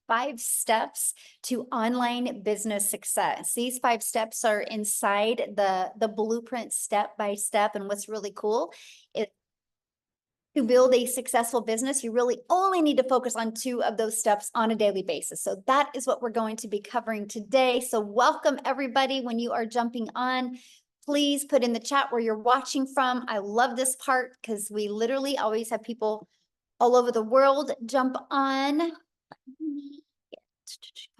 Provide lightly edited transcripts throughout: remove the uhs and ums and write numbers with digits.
5 steps to online business success. These 5 steps are inside the blueprint step by step. And what's really cool is to build a successful business, you really only need to focus on 2 of those steps on a daily basis. So that is what we're going to be covering today. So welcome everybody. When you are jumping on, please put in the chat where you're watching from. I love this part because we literally always have people all over the world jump on. Let me get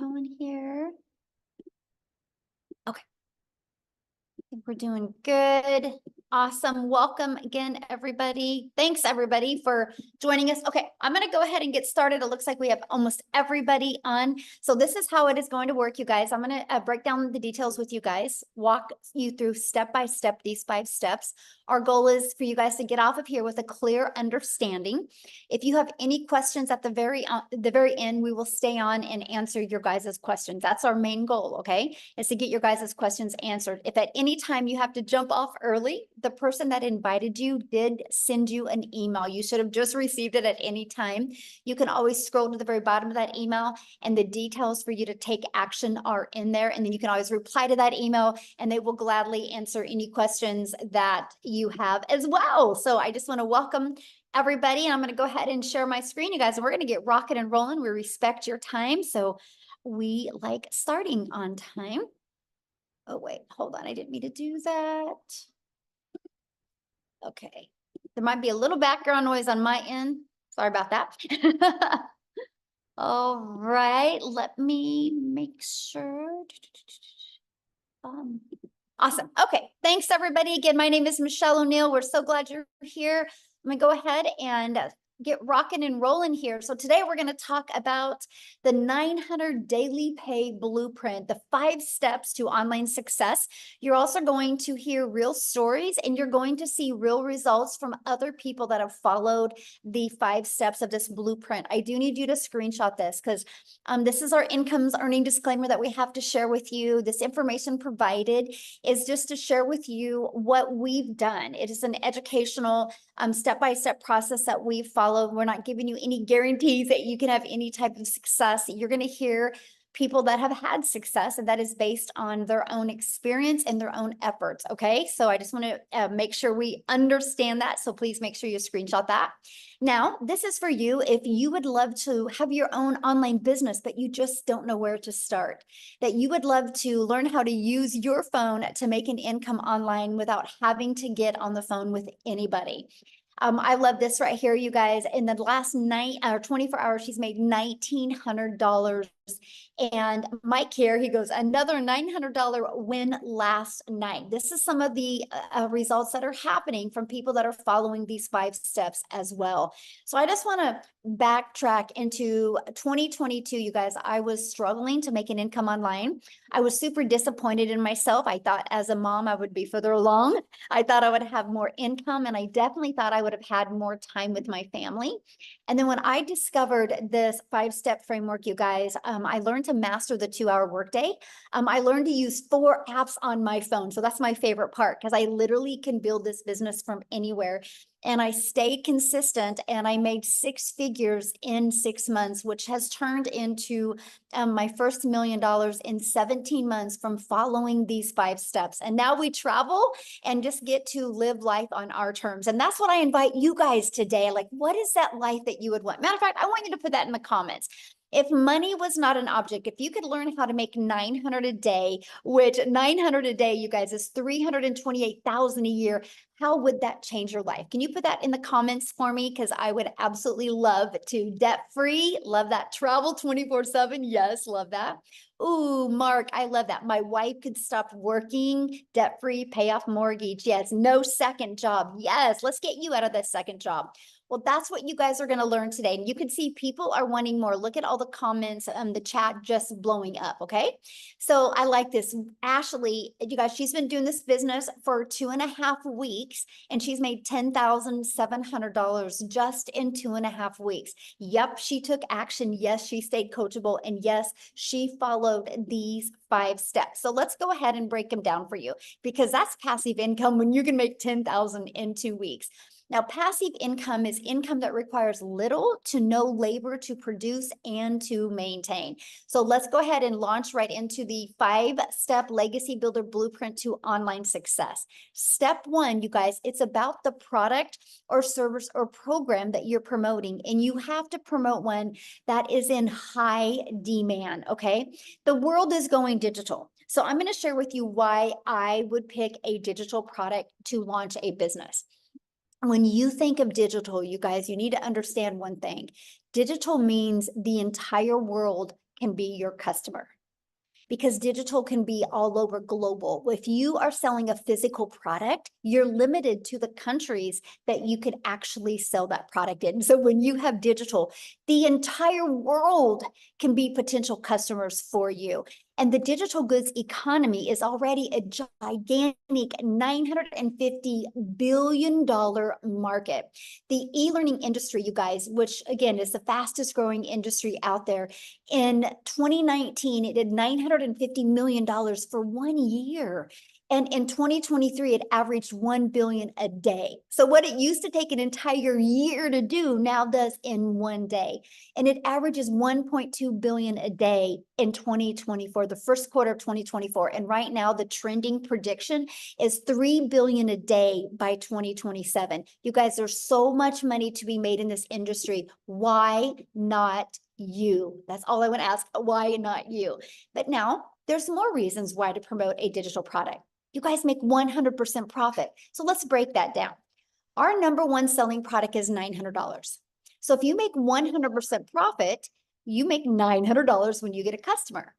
going here. Okay. I think we're doing good. Awesome. Welcome again, everybody. Thanks, everybody, for joining us. Okay, I'm going to go ahead and get started. It looks like we have almost everybody on. So this is how it is going to work, you guys. I'm going to break down the details with you guys, walk you through step by step these 5 steps. Our goal is for you guys to get off of here with a clear understanding. If you have any questions at the very end, we will stay on and answer your guys' questions. That's our main goal, okay? Is to get your guys' questions answered. If at any time you have to jump off early, the person that invited you did send you an email. You should have just received it at any time. You can always scroll to the very bottom of that email and the details for you to take action are in there. And then you can always reply to that email and they will gladly answer any questions that you have as well. So I just want to welcome everybody. And I'm going to go ahead and share my screen, you guys, and we're going to get rocking and rolling. We respect your time. So we like starting on time. Oh, wait, hold on. I didn't mean to do that. Okay. There might be a little background noise on my end. Sorry about that. All right. Let me make sure. Awesome. Okay. Thanks, everybody. Again, my name is Michelle O'Neill. We're so glad you're here. I'm going to go ahead and get rocking and rolling here. So today we're going to talk about the 900 daily pay blueprint, the 5 steps to online success. You're also going to hear real stories and you're going to see real results from other people that have followed the 5 steps of this blueprint. I do need you to screenshot this because this is our incomes earning disclaimer that we have to share with you. This information provided is just to share with you what we've done. It is an educational step-by-step process that we've followed. We're not giving you any guarantees that you can have any type of success. You're going to hear people that have had success, and that is based on their own experience and their own efforts. Okay. So I just want to make sure we understand that. So please make sure you screenshot that. Now, this is for you if you would love to have your own online business, but you just don't know where to start, that you would love to learn how to use your phone to make an income online without having to get on the phone with anybody. I love this right here, you guys. In the last 24 hours, she's made $1,900. And Mike here, he goes, another $900 win last night. This is some of the results that are happening from people that are following these 5 steps as well. So I just want to backtrack into 2022, you guys. I was struggling to make an income online. I was super disappointed in myself. I thought as a mom, I would be further along. I thought I would have more income, and I definitely thought I would have had more time with my family. And then when I discovered this 5-step framework, you guys, I learned to master the 2-hour workday. I learned to use 4 apps on my phone. So that's my favorite part because I literally can build this business from anywhere. And I stayed consistent and I made 6 figures in 6 months, which has turned into my first $1 million in 17 months from following these 5 steps. And now we travel and just get to live life on our terms. And that's what I invite you guys today. Like, what is that life that you would want? Matter of fact, I want you to put that in the comments. If money was not an object, if you could learn how to make 900 a day, which 900 a day, you guys, is 328,000 a year, how would that change your life? Can you put that in the comments for me? Because I would absolutely love to. Debt-free, love that. Travel 24/7, yes, love that. Ooh, Mark, I love that. My wife could stop working, debt-free, pay off mortgage. Yes, no second job. Yes, let's get you out of that second job. Well, that's what you guys are going to learn today. And you can see people are wanting more. Look at all the comments, the chat just blowing up. Okay. So I like this. Ashley, you guys, she's been doing this business for 2.5 weeks and she's made $10,700 just in 2.5 weeks. Yep. She took action. Yes. She stayed coachable. And yes, she followed these 5 steps. So let's go ahead and break them down for you because that's passive income when you can make 10,000 in 2 weeks. Now, passive income is income that requires little to no labor to produce and to maintain. So let's go ahead and launch right into the 5-step legacy builder blueprint to online success. Step 1, you guys, it's about the product or service or program that you're promoting, and you have to promote one that is in high demand, okay? The world is going digital. So I'm going to share with you why I would pick a digital product to launch a business. When you think of digital, you guys, you need to understand one thing. Digital means the entire world can be your customer, because digital can be all over global. If you are selling a physical product, you're limited to the countries that you could actually sell that product in. So when you have digital, the entire world can be potential customers for you. And the digital goods economy is already a gigantic $950 billion market. The e-learning industry, you guys, which again is the fastest growing industry out there, in 2019, it did $950 million for 1 year. And in 2023, it averaged 1 billion a day. So what it used to take an entire year to do now does in 1 day. And it averages 1.2 billion a day in 2024, the first quarter of 2024. And right now, the trending prediction is 3 billion a day by 2027. You guys, there's so much money to be made in this industry. Why not you? That's all I want to ask. Why not you? But now there's more reasons why to promote a digital product. You guys make 100% profit. So let's break that down. Our number one selling product is $900. So if you make 100% profit, you make $900 when you get a customer.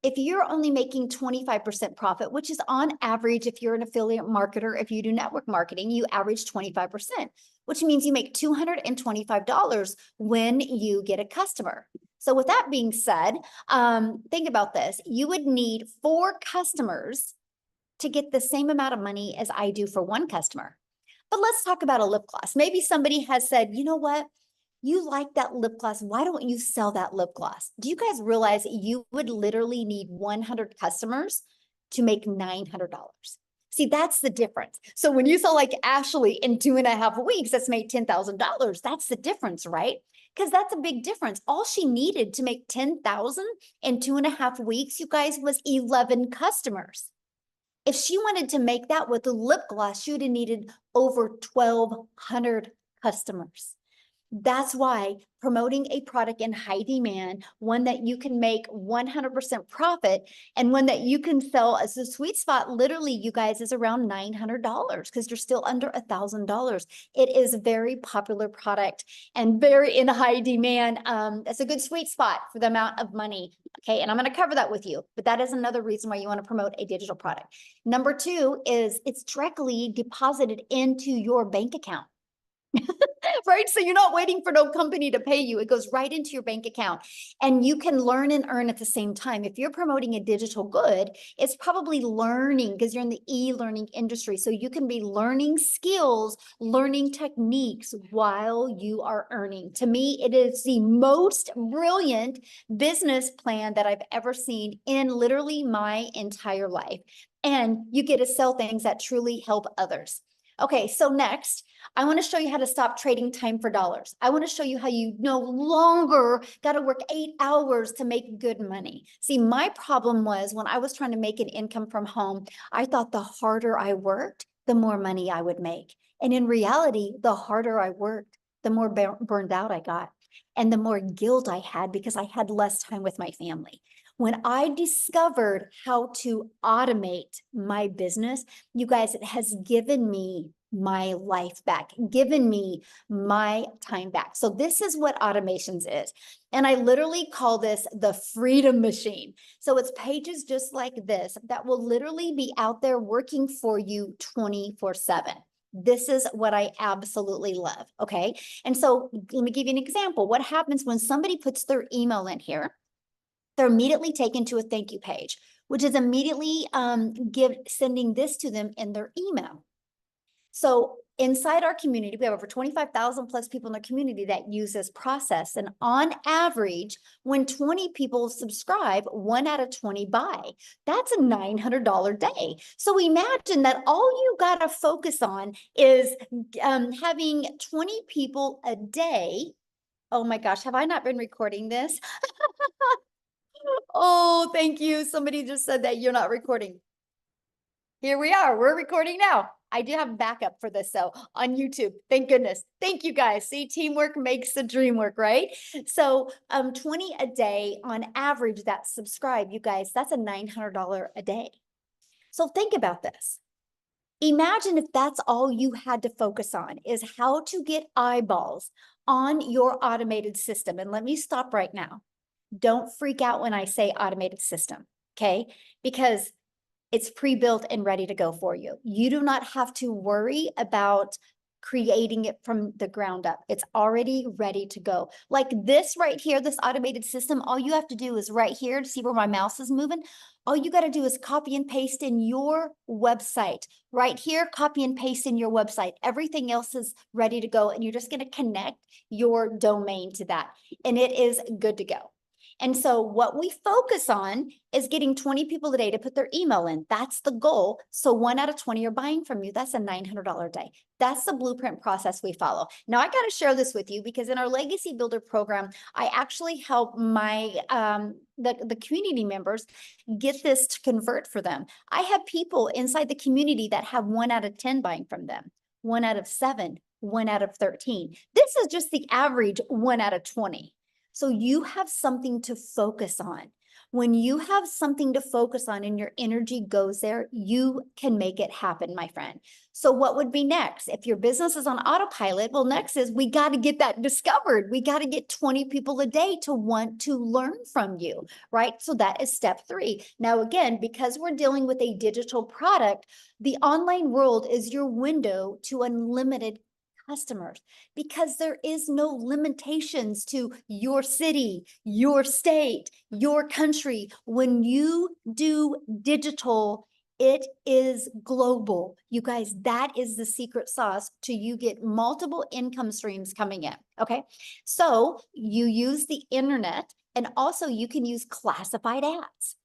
If you're only making 25% profit, which is on average, if you're an affiliate marketer, if you do network marketing, you average 25%, which means you make $225 when you get a customer. So with that being said, think about this. You would need 4 customers to get the same amount of money as I do for 1 customer. But let's talk about a lip gloss. Maybe somebody has said, you know what? You like that lip gloss. Why don't you sell that lip gloss? Do you guys realize you would literally need 100 customers to make $900? See, that's the difference. So when you sell like Ashley in 2.5 weeks, that's made $10,000. That's the difference, right? Because that's a big difference. All she needed to make $10,000 in 2.5 weeks, you guys, was 11 customers. If she wanted to make that with the lip gloss, she would have needed over 1,200 customers. That's why promoting a product in high demand, one that you can make 100% profit, and one that you can sell as a sweet spot, literally, you guys, is around $900 because you're still under $1,000. It is a very popular product and very in high demand. That's a good sweet spot for the amount of money. Okay, and I'm going to cover that with you, but that is another reason why you want to promote a digital product. Number 2 is it's directly deposited into your bank account. Right? So you're not waiting for no company to pay you. It goes right into your bank account, and you can learn and earn at the same time. If you're promoting a digital good, it's probably learning because you're in the e-learning industry. So you can be learning skills, learning techniques while you are earning. To me, it is the most brilliant business plan that I've ever seen in literally my entire life. And you get to sell things that truly help others. Okay, so next, I want to show you how to stop trading time for dollars. I want to show you how you no longer got to work 8 hours to make good money. See, my problem was when I was trying to make an income from home, I thought the harder I worked, the more money I would make. And in reality, the harder I worked, the more burned out I got, and the more guilt I had because I had less time with my family. When I discovered how to automate my business, you guys, it has given me my life back, given me my time back. So this is what automations is. And I literally call this the freedom machine. So it's pages just like this that will literally be out there working for you 24/7. This is what I absolutely love. Okay. And so let me give you an example. What happens when somebody puts their email in here? They're immediately taken to a thank you page, which is immediately sending this to them in their email. So Inside our community, we have over 25,000 plus people in the community that use this process. And on average, when 20 people subscribe, 1 out of 20 buy. That's a $900 day. So imagine that all you got to focus on is having 20 people a day. Oh my gosh, have I not been recording this? Oh, thank you. Somebody just said that you're not recording. Here we are. We're recording now. I do have backup for this, so on YouTube. Thank goodness. Thank you guys. See, teamwork makes the dream work, right? So 20 a day on average that subscribe, you guys, that's a $900 a day. So think about this. Imagine if that's all you had to focus on is how to get eyeballs on your automated system. And let me stop right now. Don't freak out when I say automated system, okay? Because it's pre-built and ready to go for you. You do not have to worry about creating it from the ground up. It's already ready to go. Like this right here, this automated system, all you have to do is right here to see where my mouse is moving. All you got to do is copy and paste in your website. Right here, copy and paste in your website. Everything else is ready to go, and you're just going to connect your domain to that, and it is good to go. And so what we focus on is getting 20 people a day to put their email in. That's the goal. So 1 out of 20 are buying from you. That's a $900 a day. That's the blueprint process we follow. Now, I got to share this with you because in our Legacy Builder program, I actually help my the community members get this to convert for them. I have people inside the community that have 1 out of 10 buying from them, 1 out of 7, 1 out of 13. This is just the average 1 out of 20. So you have something to focus on. When you have something to focus on and your energy goes there, you can make it happen, my friend. So what would be next? If your business is on autopilot, well, next is we got to get that discovered. We got to get 20 people a day to want to learn from you, right? So that is step 3. Now, again, because we're dealing with a digital product, the online world is your window to unlimited customers, because there is no limitations to your city, your state, your country. When you do digital, it is global. You guys, that is the secret sauce to you get multiple income streams coming in. Okay. So you use the internet, and also you can use classified ads,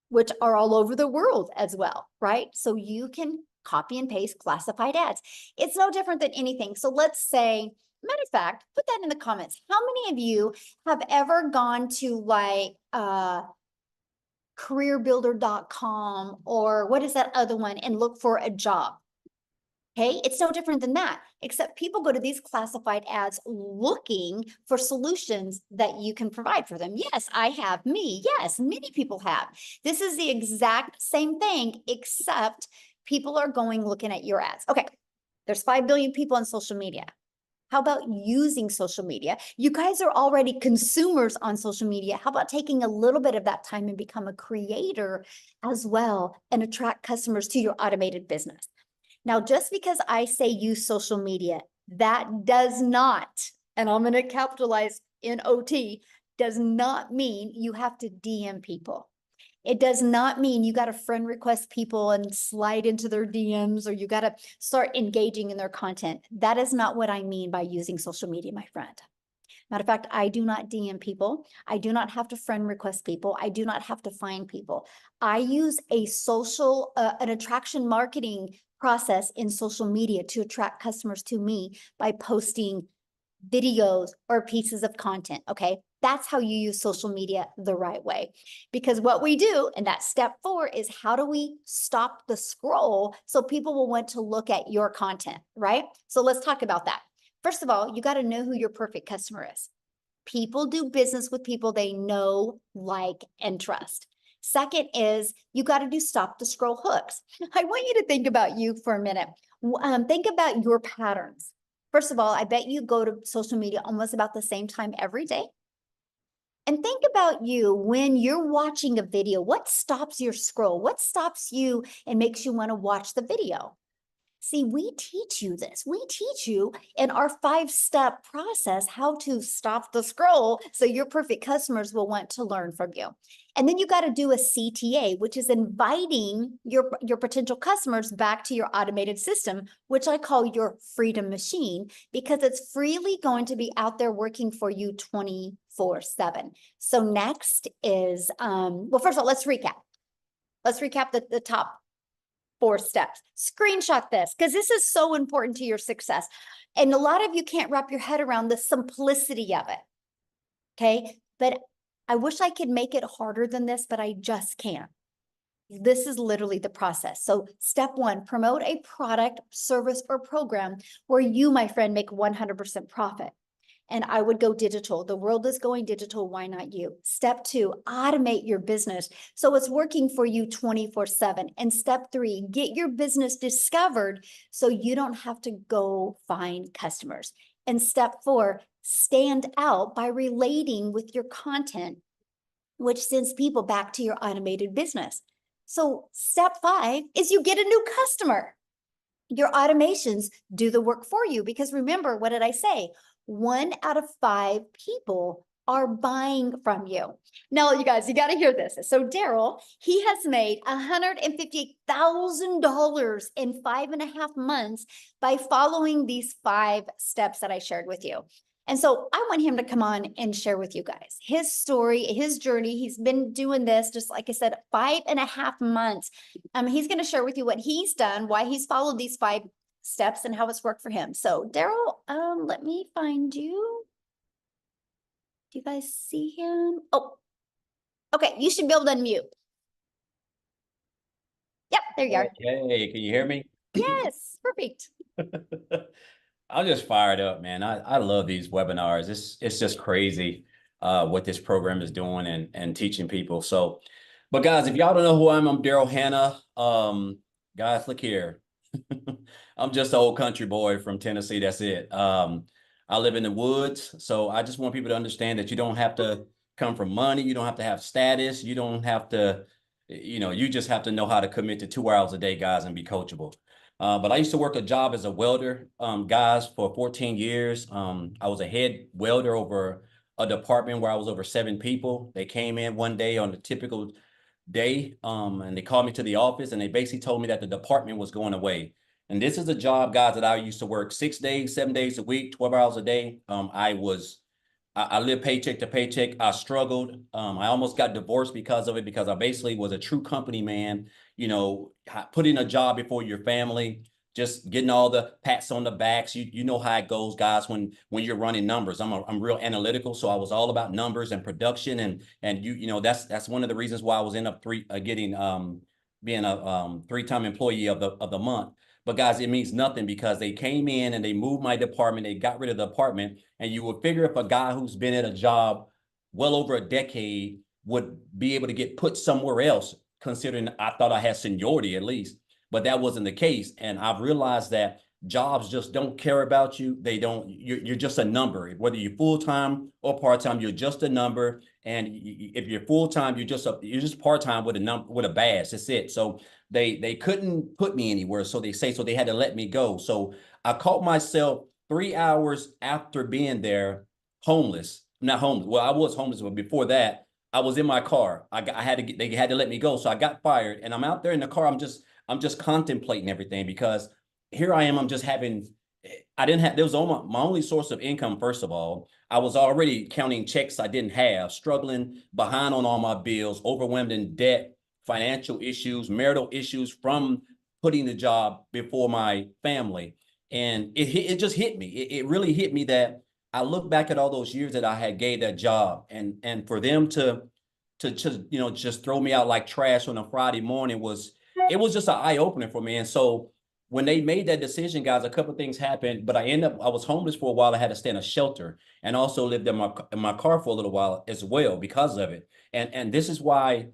which are all over the world as well, right? So you can copy and paste classified ads. It's no different than anything. So let's say, matter of fact, put that in the comments. How many of you have ever gone to like careerbuilder.com or what is that other one and look for a job? Okay, it's no different than that, except people go to these classified ads looking for solutions that you can provide for them. Yes, I have. Me. Yes, many people have. This is the exact same thing, except people are going looking at your ads. Okay, there's 5 billion people on social media. How about using social media? You guys are already consumers on social media. How about taking a little bit of that time and become a creator as well and attract customers to your automated business? Now, just because I say use social media, that does not, and I'm going to capitalize NOT, does not mean you have to DM people. It does not mean you got to friend request people and slide into their DMs, or you got to start engaging in their content. That is not what I mean by using social media, my friend. Matter of fact, I do not DM people. I do not have to friend request people. I do not have to find people. I use a social, an attraction marketing process in social media to attract customers to me by posting videos or pieces of content. Okay. That's how you use social media the right way. Because what we do, and that step 4 is how do we stop the scroll so people will want to look at your content, right? So let's talk about that. First of all, you got to know who your perfect customer is. People do business with people they know, like, and trust. Second is you got to do stop the scroll hooks. I want you to think about you for a minute. Think about your patterns. First of all, I bet you go to social media almost about the same time every day. And think about you when you're watching a video. What stops your scroll? What stops you and makes you want to watch the video? See, we teach you this. We teach you in our 5-step process how to stop the scroll so your perfect customers will want to learn from you. And then you got to do a CTA, which is inviting your potential customers back to your automated system, which I call your freedom machine, because it's freely going to be out there working for you 24/7. So next is, well, first of all, let's recap. Let's recap the top 4 steps. Screenshot this because this is so important to your success. And a lot of you can't wrap your head around the simplicity of it. Okay. But I wish I could make it harder than this, but I just can't. This is literally the process. So step 1, promote a product, service, or program where you, my friend, make 100% profit. And I would go digital. The world is going digital. Why not you? Step 2, automate your business so it's working for you 24/7. And step 3, get your business discovered so you don't have to go find customers. And step 4, stand out by relating with your content, which sends people back to your automated business. So step 5 is you get a new customer. Your automations do the work for you because remember, what did I say? 1 out of 5 people are buying from you. Now, you guys, you got to hear this. So Daryl, he has made $150,000 in 5.5 months by following these 5 steps that I shared with you. And so I want him to come on and share with you guys his story, his journey. He's been doing this, just like I said, 5.5 months. He's going to share with you what he's done, why he's followed these 5 steps and how it's worked for him. So Daryl, let me find you. Do you guys see him? Oh, okay. You should be able to unmute. Yep, there you are. Hey, can you hear me? Yes, perfect. I'm just fired up, man. I love these webinars. It's just crazy what this program is doing and teaching people. So, but guys, if y'all don't know who I'm Daryl Hannah. Guys, look here. I'm just an old country boy from Tennessee. That's it. I live in the woods, so I just want people to understand that you don't have to come from money. You don't have to have status. You don't have to, you just have to know how to commit to 2 hours a day, guys, and be coachable. But I used to work a job as a welder, guys, for 14 years. I was a head welder over a department where I was over 7 people. They came in one day on a typical day, and they called me to the office, and they basically told me that the department was going away. And this is a job, guys, that I used to work 6 days, 7 days a week, 12 hours a day. I lived paycheck to paycheck. I struggled. I almost got divorced because of it, because I basically was a true company man, putting a job before your family, just getting all the pats on the backs. You know how it goes, guys, when you're running numbers. I'm real analytical, so I was all about numbers and production, and that's one of the reasons why I was being a 3-time employee of the month. But guys, it means nothing because they came in and they moved my department. They got rid of the department. And you would figure if a guy who's been at a job well over a decade would be able to get put somewhere else, considering I thought I had seniority at least. But that wasn't the case. And I've realized that jobs just don't care about you. You're just a number. Whether you're full-time or part-time, you're just a number. And if you're full-time, you're just part-time with a badge. That's it. So they couldn't put me anywhere. So they had to let me go. So I caught myself 3 hours after being there, homeless. Not homeless. Well, I was homeless, but before that, I was in my car. They had to let me go. So I got fired, and I'm out there in the car. I'm just contemplating everything, because here I am. There was my only source of income. First of all, I was already counting checks I didn't have, struggling behind on all my bills, overwhelmed in debt, financial issues, marital issues from putting the job before my family. And it just hit me. It really hit me that I look back at all those years that I had gave that job, and for them to just throw me out like trash on a Friday morning it was just an eye opener for me. And so when they made that decision, guys, a couple of things happened, but I was homeless for a while. I had to stay in a shelter, and also lived in my car for a little while as well because of it. And this is why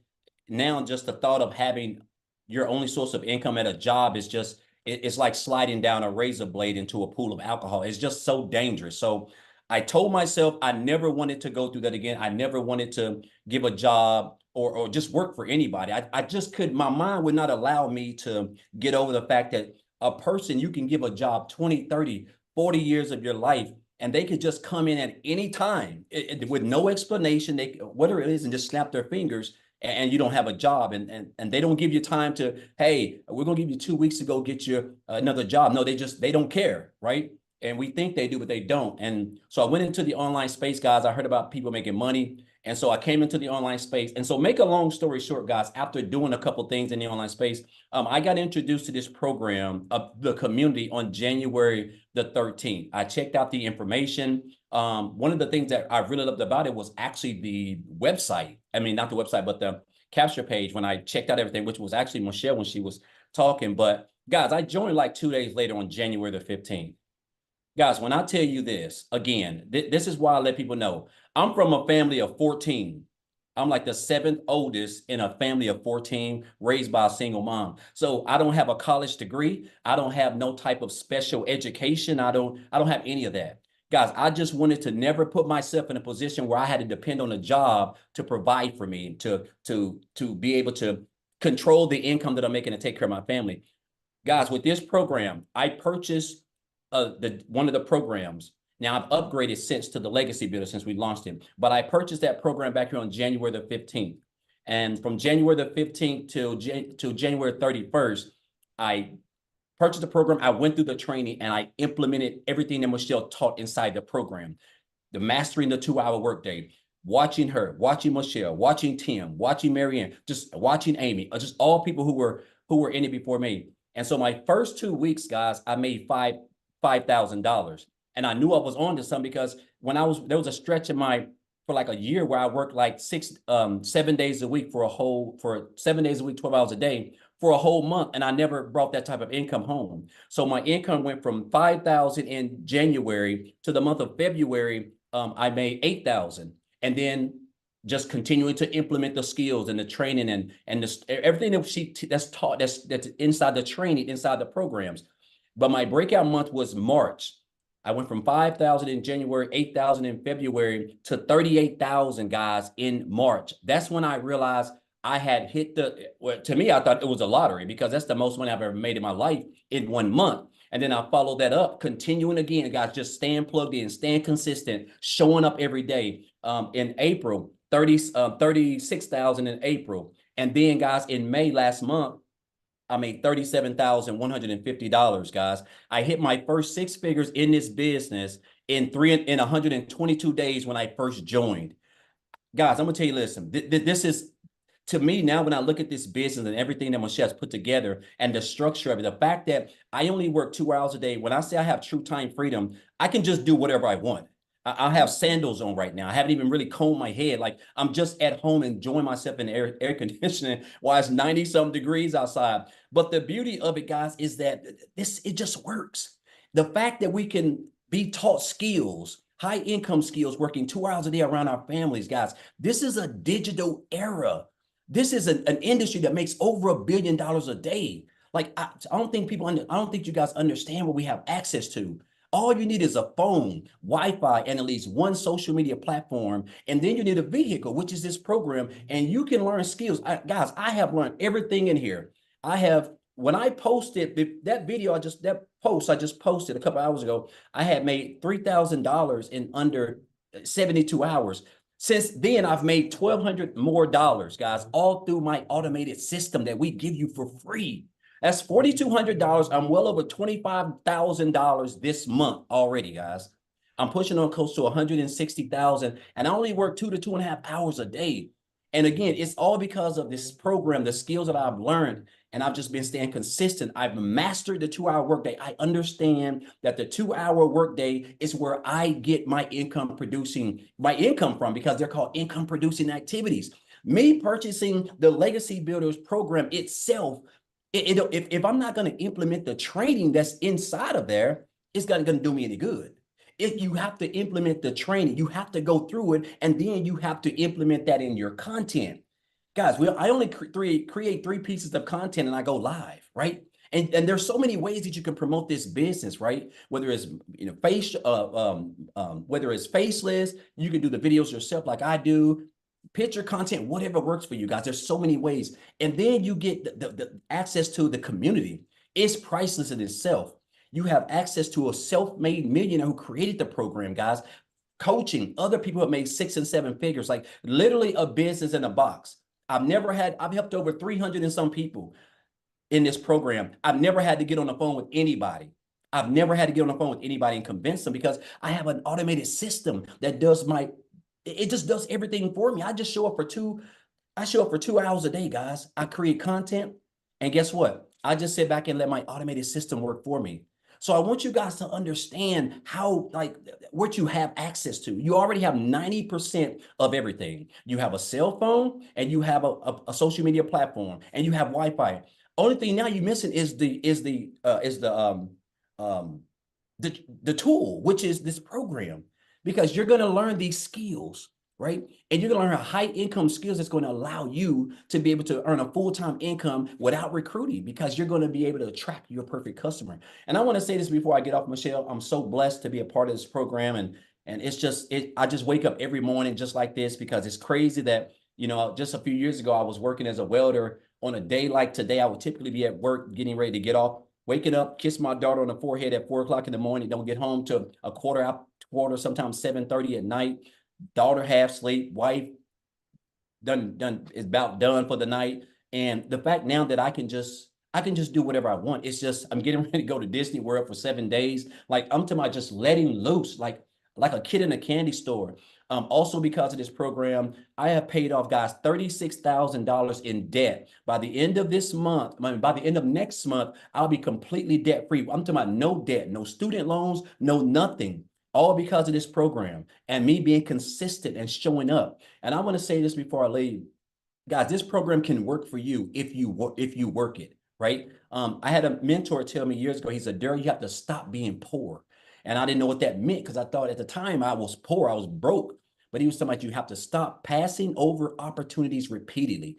now just the thought of having your only source of income at a job is just, it's like sliding down a razor blade into a pool of alcohol. It's just so dangerous. So I told myself I never wanted to go through that again. I never wanted to give a job or just work for anybody. I just my mind would not allow me to get over the fact that A person you can give a job 20, 30, 40 years of your life, and they could just come in at any time with no explanation, they whatever it is, and just snap their fingers, and you don't have a job, and they don't give you time to, hey, we're gonna give you 2 weeks to go get you another job. No, they don't care, right? And we think they do, but they don't. And so I went into the online space, guys. I heard about people making money. And so I came into the online space. And so make a long story short, guys, after doing a couple things in the online space, I got introduced to this program of the community on January the 13th. I checked out the information. One of the things that I really loved about it was actually the website. I mean, not the website, but the capture page when I checked out everything, which was actually Michelle when she was talking. But guys, I joined like 2 days later on January the 15th. Guys, when I tell you this, again, this is why I let people know. I'm from a family of 14. I'm like the seventh oldest in a family of 14, raised by a single mom. So I don't have a college degree. I don't have no type of special education. I don't have any of that. Guys, I just wanted to never put myself in a position where I had to depend on a job to provide for me, to be able to control the income that I'm making to take care of my family. Guys, with this program, I purchased one of the programs. Now I've upgraded since to the Legacy Builder since we launched it, but I purchased that program back here on January the 15th. And from January the 15th till January 31st, I purchased the program. I went through the training and I implemented everything that Michelle taught inside the program. The mastering the 2-hour workday, watching her, watching Michelle, watching Tim, watching Marianne, just watching Amy, just all people who were in it before me. And so my first 2 weeks, guys, I made $5,000. And I knew I was on to something because there was a stretch in for like a year where I worked like 7 days a week for 7 days a week, 12 hours a day for a whole month. And I never brought that type of income home. So my income went from 5,000 in January to the month of February. I made 8,000. And then just continuing to implement the skills and the training and everything that's taught, that's inside the training, inside the programs. But my breakout month was March. I went from 5,000 in January, 8,000 in February to 38,000 guys in March. That's when I realized I had hit to me, I thought it was a lottery because that's the most money I've ever made in my life in 1 month. And then I followed that up, continuing again, guys, just staying plugged in, staying consistent, showing up every day. In April, 36,000 in April. And then guys, in May last month, I made $37,150, guys. I hit my first 6 figures in this business in 122 days when I first joined. Guys, I'm gonna tell you, listen, this is, to me now, when I look at this business and everything that Michelle's put together and the structure of it, the fact that I only work 2 hours a day, when I say I have true time freedom, I can just do whatever I want. I have sandals on right now. I haven't even really combed my head. Like I'm just at home enjoying myself in air conditioning while it's 90-some degrees outside. But the beauty of it, guys, is that it just works. The fact that we can be taught skills, high income skills, working 2 hours a day around our families, guys. This is a digital era. This is an industry that makes over $1 billion a day. Like I don't think you guys understand what we have access to. All you need is a phone, Wi-Fi, and at least one social media platform. And then you need a vehicle, which is this program. And you can learn skills. Guys, I have learned everything in here. When I posted that post I just posted a couple hours ago, I had made $3,000 in under 72 hours. Since then, I've made $1,200 more, guys, all through my automated system that we give you for free. That's $4,200. I'm well over $25,000 this month already, guys. I'm pushing on close to 160,000, and I only work 2 to 2.5 hours a day. And again, it's all because of this program, the skills that I've learned, and I've just been staying consistent. I've mastered the 2-hour workday. I understand that the 2-hour workday is where I get my income from because they're called income producing activities. Me purchasing the Legacy Builders program itself, if I'm not going to implement the training that's inside of there, it's not going to do me any good. If you have to implement the training, you have to go through it, and then you have to implement that in your content. Guys, I only create 3 pieces of content and I go live, right? And there's so many ways that you can promote this business, right? Whether it's whether it's faceless, you can do the videos yourself like I do. Picture content, whatever works for you guys. There's so many ways. And then you get the access to the community. It's priceless in itself. You have access to a self-made millionaire who created the program, guys. Coaching other people have made 6 and 7 figures, like literally a business in a box. I've helped over 300 and some people in this program. I've never had to get on the phone with anybody. I've never had to get on the phone with anybody and convince them because I have an automated system that it just does everything for me. I show up for 2 hours a day, guys. I create content. And guess what? I just sit back and let my automated system work for me. So I want you guys to understand how, like, what you have access to. You already have 90% of everything. You have a cell phone and you have a social media platform and you have Wi-Fi. Only thing now you're missing is the tool, which is this program, because you're going to learn these skills, right? And you're going to learn high income skills that's going to allow you to be able to earn a full-time income without recruiting, because you're going to be able to attract your perfect customer. And I want to say this before I get off, Michelle. I'm so blessed to be a part of this program. And it's just, I just wake up every morning just like this, because it's crazy that, just a few years ago, I was working as a welder. On a day like today, I would typically be at work getting ready to get off, waking up, kiss my daughter on the forehead at 4 o'clock in the morning, don't get home till a quarter, sometimes 7:30 at night. Daughter half sleep, wife done is about done for the night. And the fact now that I can just do whatever I want. It's just, I'm getting ready to go to Disney World for 7 days. Like, I'm talking about just letting loose, like a kid in a candy store. Also, because of this program, I have paid off, guys, $36,000 in debt. By the end of this month, by the end of next month, I'll be completely debt free. I'm talking about no debt, no student loans, no nothing. All because of this program and me being consistent and showing up. And I want to say this before I leave, guys. This program can work for you if you work it, right? I had a mentor tell me years ago. He said, "Daryl, you have to stop being poor." And I didn't know what that meant, because I thought at the time I was poor, I was broke. But he was talking about, you have to stop passing over opportunities repeatedly,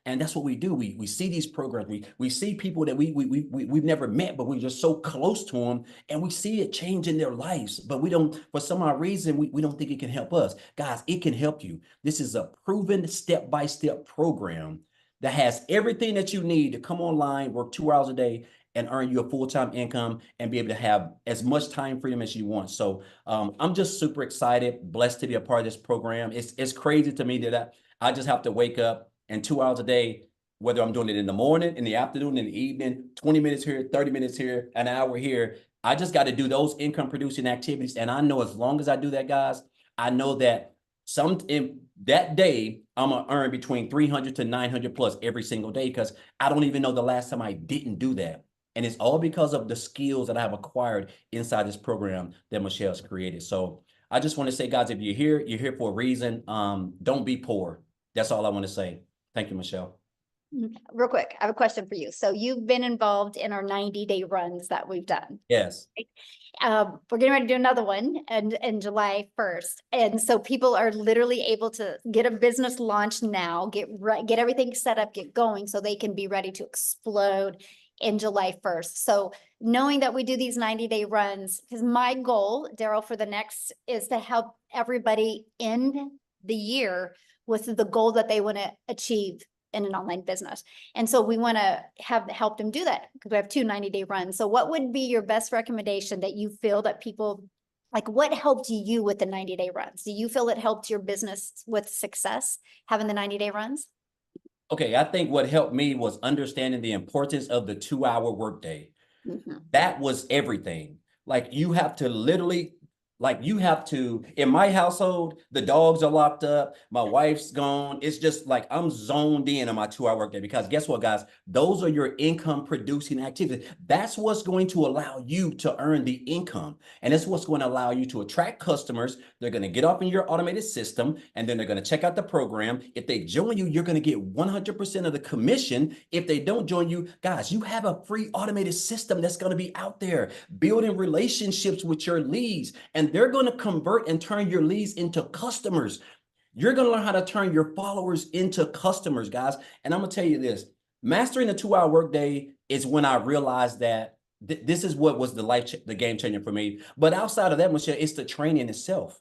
And that's what we do. We see these programs. We see people that we've never met, but we're just so close to them, and we see it changing their lives. But we don't, for some odd reason, we don't think it can help us. Guys, it can help you. This is a proven step-by-step program that has everything that you need to come online, work 2 hours a day, and earn you a full-time income and be able to have as much time freedom as you want. So I'm just super excited, blessed to be a part of this program. It's crazy to me that I just have to wake up, and 2 hours a day, whether I'm doing it in the morning, in the afternoon, in the evening, 20 minutes here, 30 minutes here, an hour here. I just got to do those income producing activities. And I know as long as I do that, guys, I know that in that day, I'm going to earn between 300 to 900 plus every single day, because I don't even know the last time I didn't do that. And it's all because of the skills that I have acquired inside this program that Michelle's created. So I just want to say, guys, if you're here for a reason. Don't be poor. That's all I want to say. Thank you, Michelle. Real quick, I have a question for you. So you've been involved in our 90-day runs that we've done. Yes. We're getting ready to do another one in July 1st. And so people are literally able to get a business launch now, get everything set up, get going, so they can be ready to explode in July 1st. So knowing that we do these 90-day runs, because my goal, Daryl, for the next is to help everybody end the year with the goal that they want to achieve in an online business. And so we want to help them do that, because we have two 90-day runs. So what would be your best recommendation that you feel that people, like, what helped you with the 90-day runs? Do you feel it helped your business with success, having the 90-day runs? Okay, I think what helped me was understanding the importance of the 2-hour workday. That was everything. Like, you have to literally, in my household, the dogs are locked up, my wife's gone. It's just like I'm zoned in on my 2-hour workday, because guess what, guys? Those are your income producing activities. That's what's going to allow you to earn the income. And that's what's going to allow you to attract customers. They're going to get up in your automated system, and then they're going to check out the program. If they join you, you're going to get 100% of the commission. If they don't join you, guys, you have a free automated system that's going to be out there building relationships with your leads, and they're going to convert and turn your leads into customers. You're going to learn how to turn your followers into customers, guys. And I'm going to tell you this, mastering the 2-hour workday is when I realized that this is what was the game changer for me. But outside of that, Michelle, it's the training itself.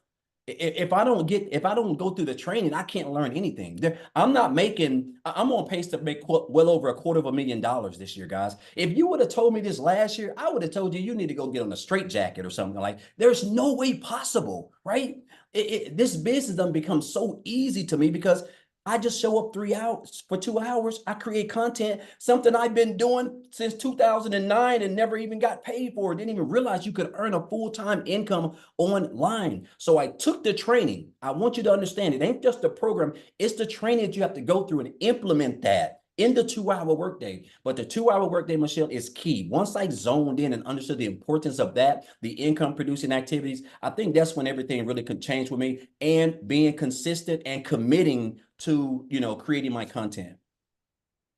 If I don't go through the training, I can't learn anything. I'm not making, I'm on pace to make well over $250,000 this year, guys. If you would have told me this last year, I would have told you need to go get on a straitjacket or something. Like, there's no way possible, right? This business done become so easy to me because I just show up 3 hours for 2 hours. I create content, something I've been doing since 2009 and never even got paid for it. Didn't even realize you could earn a full-time income online. So I took the training. I want you to understand it ain't just the program, it's the training that you have to go through and implement that in the 2 hour workday. But the 2 hour workday, Michelle, is key. Once I zoned in and understood the importance of that, the income producing activities, I think that's when everything really could change with me, and being consistent and committing to, creating my content.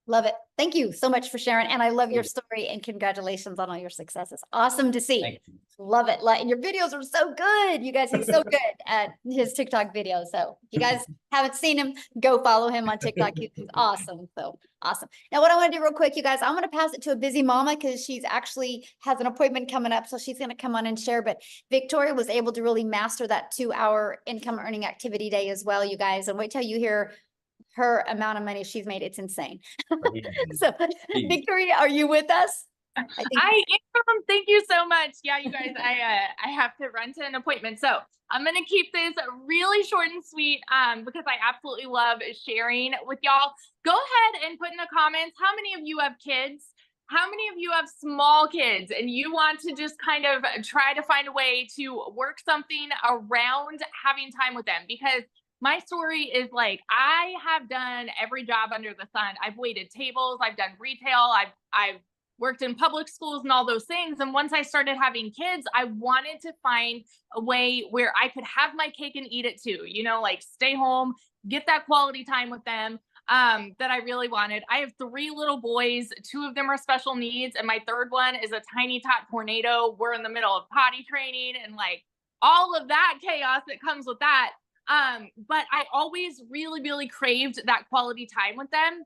Love it. Thank you so much for sharing. And I love your story, and congratulations on all your successes. Awesome to see. Thank you. Love it. And your videos are so good. You guys, he's so good at his TikTok videos. So if you guys haven't seen him, go follow him on TikTok. He's awesome. So awesome. Now, what I want to do real quick, you guys, I'm going to pass it to a busy mama because she's actually has an appointment coming up. So she's going to come on and share. But Victoria was able to really master that 2 hour income earning activity day as well, you guys. And wait till you hear her amount of money she's made. It's insane. So Victoria, are you with us? I am. Thank you so much. Yeah, you guys, I have to run to an appointment. So I'm going to keep this really short and sweet because I absolutely love sharing with y'all. Go ahead and put in the comments, how many of you have kids? How many of you have small kids and you want to just kind of try to find a way to work something around having time with them? Because my story is like, I have done every job under the sun. I've waited tables, I've done retail, I've worked in public schools and all those things. And once I started having kids, I wanted to find a way where I could have my cake and eat it too, like stay home, get that quality time with them that I really wanted. I have 3 little boys, 2 of them are special needs, and my 3rd one is a tiny tot tornado. We're in the middle of potty training and like all of that chaos that comes with that. But I always really, really craved that quality time with them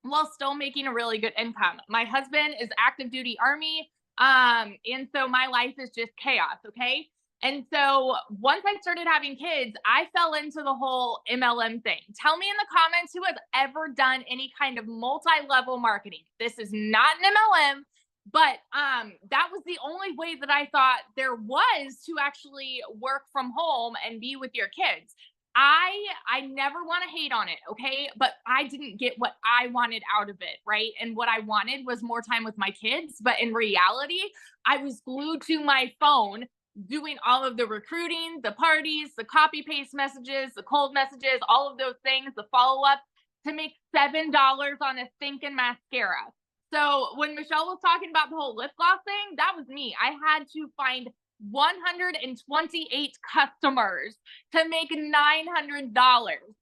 while still making a really good income. My husband is active duty Army. And so my life is just chaos. Okay. And so once I started having kids, I fell into the whole MLM thing. Tell me in the comments who has ever done any kind of multi-level marketing. This is not an MLM. But that was the only way that I thought there was to actually work from home and be with your kids. I never want to hate on it, okay? But I didn't get what I wanted out of it, right? And what I wanted was more time with my kids. But in reality, I was glued to my phone doing all of the recruiting, the parties, the copy paste messages, the cold messages, all of those things, the follow-up to make $7 on a thinking mascara. So when Michelle was talking about the whole lip gloss thing, that was me. I had to find 128 customers to make $900.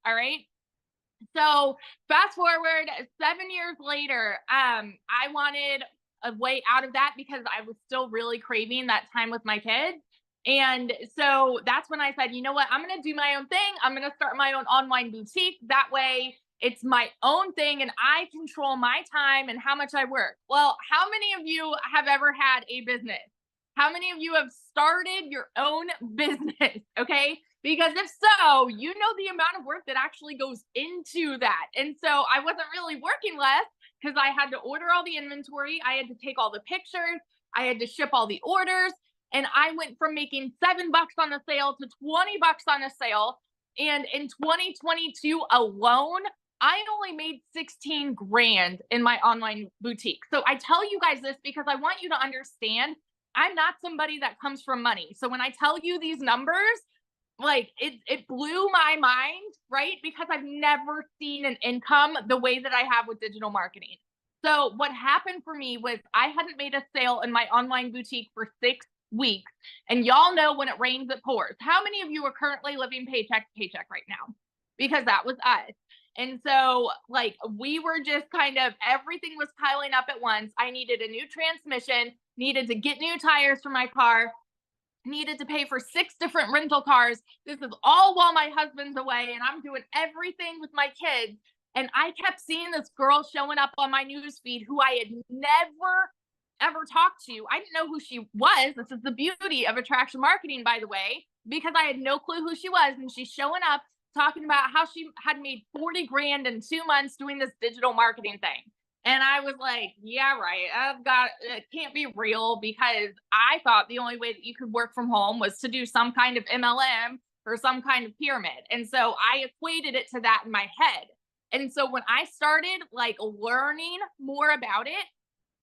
All right. So fast forward 7 years later, I wanted a way out of that because I was still really craving that time with my kids. And so that's when I said, you know what, I'm going to do my own thing. I'm going to start my own online boutique. That way it's my own thing and I control my time and how much I work. Well, how many of you have ever had a business? How many of you have started your own business? Okay. Because if so, you know the amount of work that actually goes into that. And so I wasn't really working less because I had to order all the inventory. I had to take all the pictures. I had to ship all the orders. And I went from making $7 on a sale to $20 on a sale. And in 2022 alone, I only made 16 grand in my online boutique. So I tell you guys this because I want you to understand I'm not somebody that comes from money. So when I tell you these numbers, like it blew my mind, right? Because I've never seen an income the way that I have with digital marketing. So what happened for me was I hadn't made a sale in my online boutique for 6 weeks. And y'all know when it rains, it pours. How many of you are currently living paycheck to paycheck right now? Because that was us. And so like we were just kind of, everything was piling up at once. I needed a new transmission, needed to get new tires for my car, needed to pay for 6 different rental cars. This is all while my husband's away and I'm doing everything with my kids. And I kept seeing this girl showing up on my newsfeed who I had never, ever talked to. I didn't know who she was. This is the beauty of attraction marketing, by the way. because I had no clue who she was. And she's showing up talking about how she had made 40 grand in 2 months doing this digital marketing thing. And I was like, yeah, right. It can't be real, because I thought the only way that you could work from home was to do some kind of MLM or some kind of pyramid. And so I equated it to that in my head. And so when I started like learning more about it,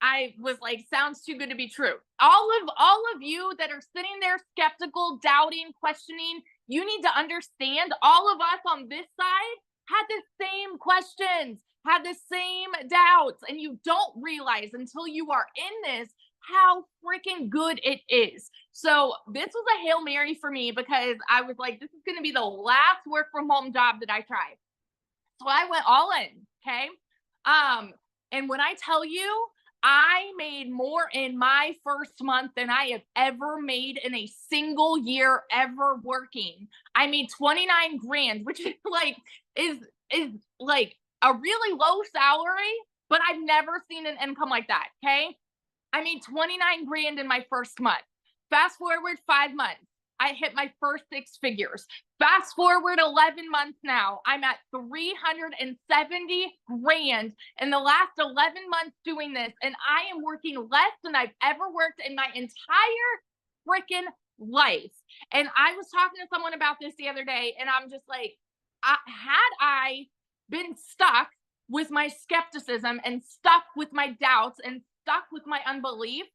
I was like, sounds too good to be true. All of you that are sitting there skeptical, doubting, questioning, you need to understand all of us on this side had the same questions, had the same doubts, and you don't realize until you are in this how freaking good it is. So this was a Hail Mary for me, because I was like, this is going to be the last work from home job that I try. So I went all in. Okay. And when I tell you, I made more in my first month than I have ever made in a single year ever working. I made 29 grand, which is like a really low salary, but I've never seen an income like that. Okay. I made 29 grand in my first month. Fast forward 5 months, I hit my first 6 figures. Fast forward 11 months now, I'm at 370 grand in the last 11 months doing this. And I am working less than I've ever worked in my entire freaking life. And I was talking to someone about this the other day, and I'm just like, had I been stuck with my skepticism and stuck with my doubts and stuck with my unbelief,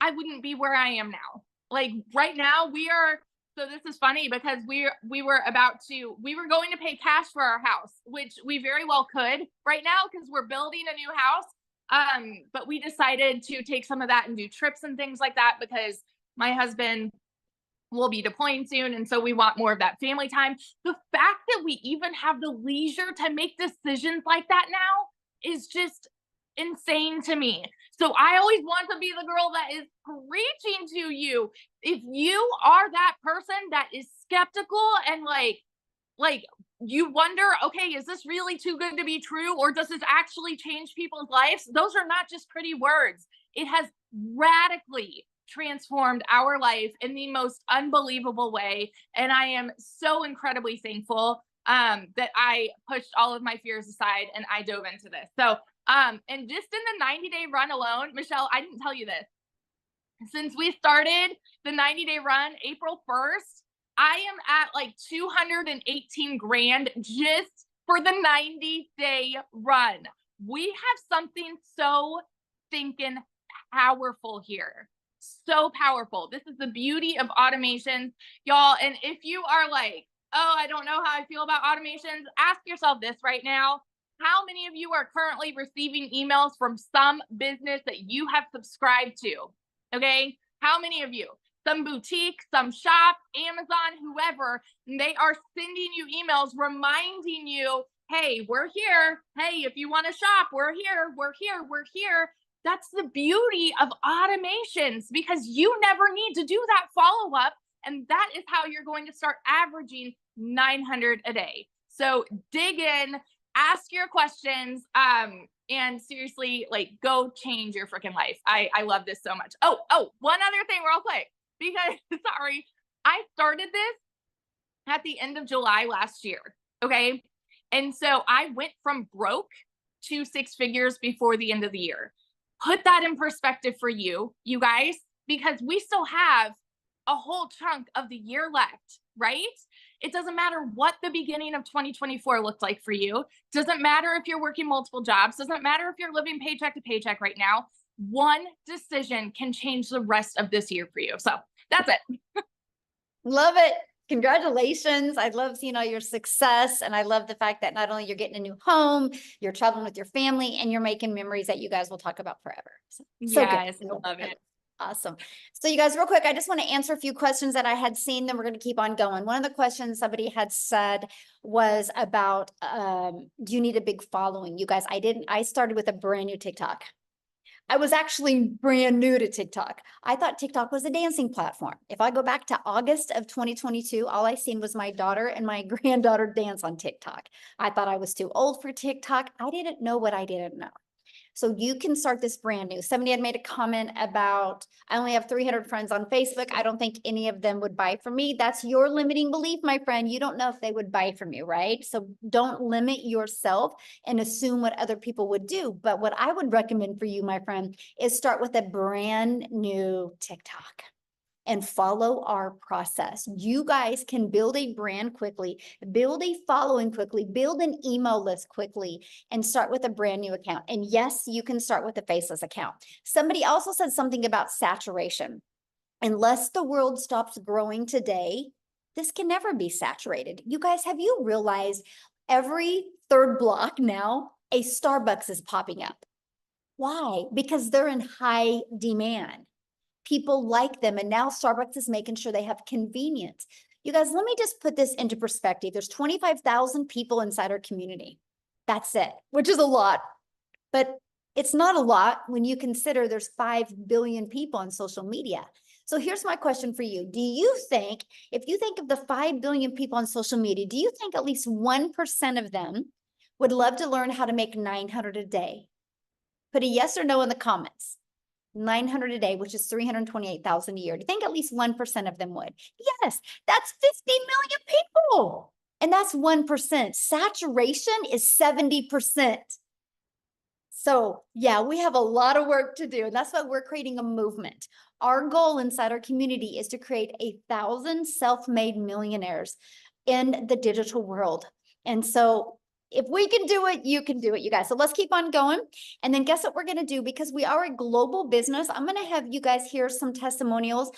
I wouldn't be where I am now. Like right now so this is funny, because we were going to pay cash for our house, which we very well could right now, because we're building a new house. But we decided to take some of that and do trips and things like that, because my husband will be deploying soon. And so we want more of that family time. The fact that we even have the leisure to make decisions like that now is just insane to me. So I always want to be the girl that is preaching to you. If you are that person that is skeptical and like you wonder, okay, is this really too good to be true? Or does this actually change people's lives? Those are not just pretty words. It has radically transformed our life in the most unbelievable way. And I am so incredibly thankful that I pushed all of my fears aside and I dove into this. So, and just in the 90-day run alone, Michelle, I didn't tell you this. Since we started the 90-day run, April 1st, I am at like 218 grand just for the 90-day run. We have something so thinking powerful here. So powerful. This is the beauty of automations, y'all. And if you are like, oh, I don't know how I feel about automations, ask yourself this right now. How many of you are currently receiving emails from some business that you have subscribed to? Okay. How many of you? Some boutique, some shop, Amazon, whoever, they are sending you emails reminding you, hey, we're here. Hey, if you want to shop, we're here, we're here, we're here. That's the beauty of automations, because you never need to do that follow-up. And that is how you're going to start averaging 900 a day. So dig in, ask your questions, and seriously, like, go change your freaking life. I love this so much. Oh, one other thing real quick, because sorry, I started this at the end of July last year. Okay. And so I went from broke to 6 figures before the end of the year. Put that in perspective for you guys, because we still have a whole chunk of the year left, right? It doesn't matter what the beginning of 2024 looked like for you. Doesn't matter if you're working multiple jobs. Doesn't matter if you're living paycheck to paycheck right now. One decision can change the rest of this year for you. So that's it. Love it. Congratulations. I love seeing all your success. And I love the fact that not only you're getting a new home, you're traveling with your family, and you're making memories that you guys will talk about forever. So yes, good. I love it. Awesome. So you guys, real quick, I just want to answer a few questions that I had seen, then we're going to keep on going. One of the questions somebody had said was about, do you need a big following? You guys, I started with a brand new TikTok. I was actually brand new to TikTok. I thought TikTok was a dancing platform. If I go back to August of 2022, all I seen was my daughter and my granddaughter dance on TikTok. I thought I was too old for TikTok. I didn't know what I didn't know. So you can start this brand new. Somebody had made a comment about, I only have 300 friends on Facebook. I don't think any of them would buy from me. That's your limiting belief, my friend. You don't know if they would buy from you, right? So don't limit yourself and assume what other people would do. But what I would recommend for you, my friend, is start with a brand new TikTok and follow our process. You guys can build a brand quickly, build a following quickly, build an email list quickly, and start with a brand new account. And yes, you can start with a faceless account. Somebody also said something about saturation. Unless the world stops growing today, this can never be saturated. You guys, have you realized every third block now, a Starbucks is popping up? Why? Because they're in high demand. People like them. And now Starbucks is making sure they have convenience. You guys, let me just put this into perspective. There's 25,000 people inside our community. That's it, which is a lot. But it's not a lot when you consider there's 5 billion people on social media. So here's my question for you. Do you think, if you think of the 5 billion people on social media, do you think at least 1% of them would love to learn how to make 900 a day? Put a yes or no in the comments. 900 a day, which is 328,000 a year. Do you think at least 1% of them would? Yes, that's 50 million people. And that's 1%. Saturation is 70%. So yeah, we have a lot of work to do. And that's why we're creating a movement. Our goal inside our community is to create 1,000 self-made millionaires in the digital world. And so if we can do it, you can do it, you guys. So let's keep on going. And then guess what we're going to do? Because we are a global business, I'm going to have you guys hear some testimonials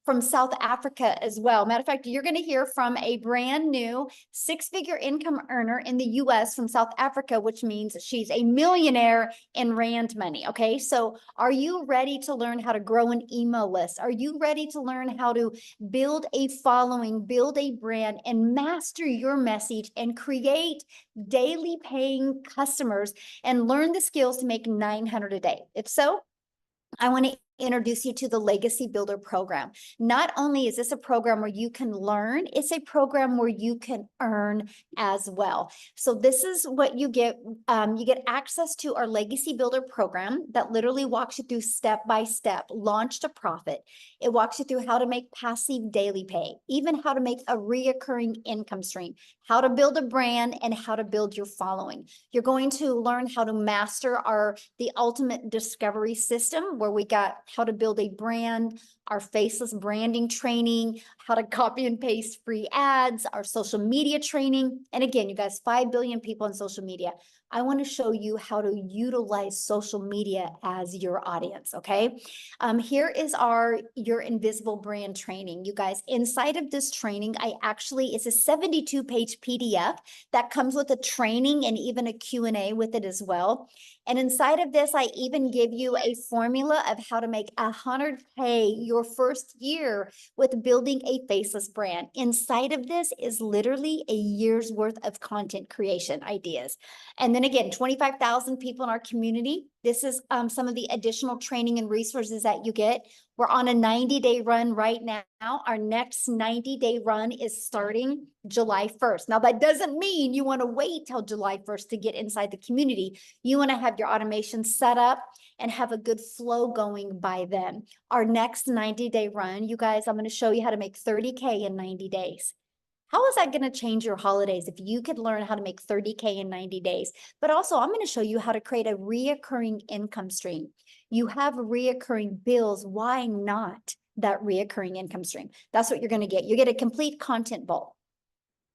from South Africa as well. Matter of fact, you're going to hear from a brand new 6-figure income earner in the US from South Africa, which means she's a millionaire in Rand money. Okay. So are you ready to learn how to grow an email list? Are you ready to learn how to build a following, build a brand, and master your message and create daily paying customers and learn the skills to make 900 a day? If so, I want to introduce you to the Legacy Builder program. Not only is this a program where you can learn, it's a program where you can earn as well. So this is what you get. You get access to our Legacy Builder program that literally walks you through step-by-step, launch to profit. It walks you through how to make passive daily pay, even how to make a reoccurring income stream, how to build a brand, and how to build your following. You're going to learn how to master the ultimate discovery system, where we got how to build a brand, our faceless branding training, how to copy and paste free ads, our social media training. And again, you guys, 5 billion people on social media. I want to show you how to utilize social media as your audience, okay? Here is your invisible brand training. You guys, inside of this training, it's a 72-page PDF that comes with a training and even a Q&A with it as well. And inside of this, I even give you a formula of how to make 100K your first year with building a faceless brand. Inside of this is literally a year's worth of content creation ideas. And then again, 25,000 people in our community. This is some of the additional training and resources that you get. We're on a 90-day run right now. Our next 90-day run is starting July 1st. Now, that doesn't mean you want to wait till July 1st to get inside the community. You want to have your automation set up and have a good flow going by then. Our next 90-day run, you guys, I'm going to show you how to make 30K in 90 days. How is that going to change your holidays if you could learn how to make 30K in 90 days? But also, I'm going to show you how to create a reoccurring income stream. You have reoccurring bills. Why not that reoccurring income stream? That's what you're going to get. You get a complete content vault.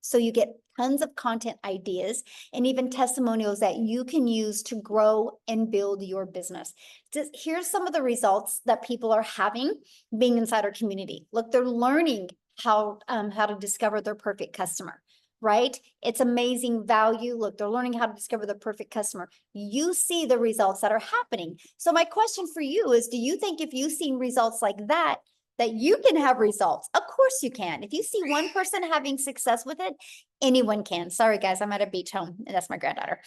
So you get tons of content ideas and even testimonials that you can use to grow and build your business. Here's some of the results that people are having being inside our community. Look, they're learning how to discover their perfect customer, right? It's amazing value. Look, they're learning how to discover the perfect customer. You see the results that are happening. So my question for you is, do you think if you've seen results like that you can have results? Of course you can. If you see one person having success with it, anyone can. Sorry, guys, I'm at a beach home, and that's my granddaughter.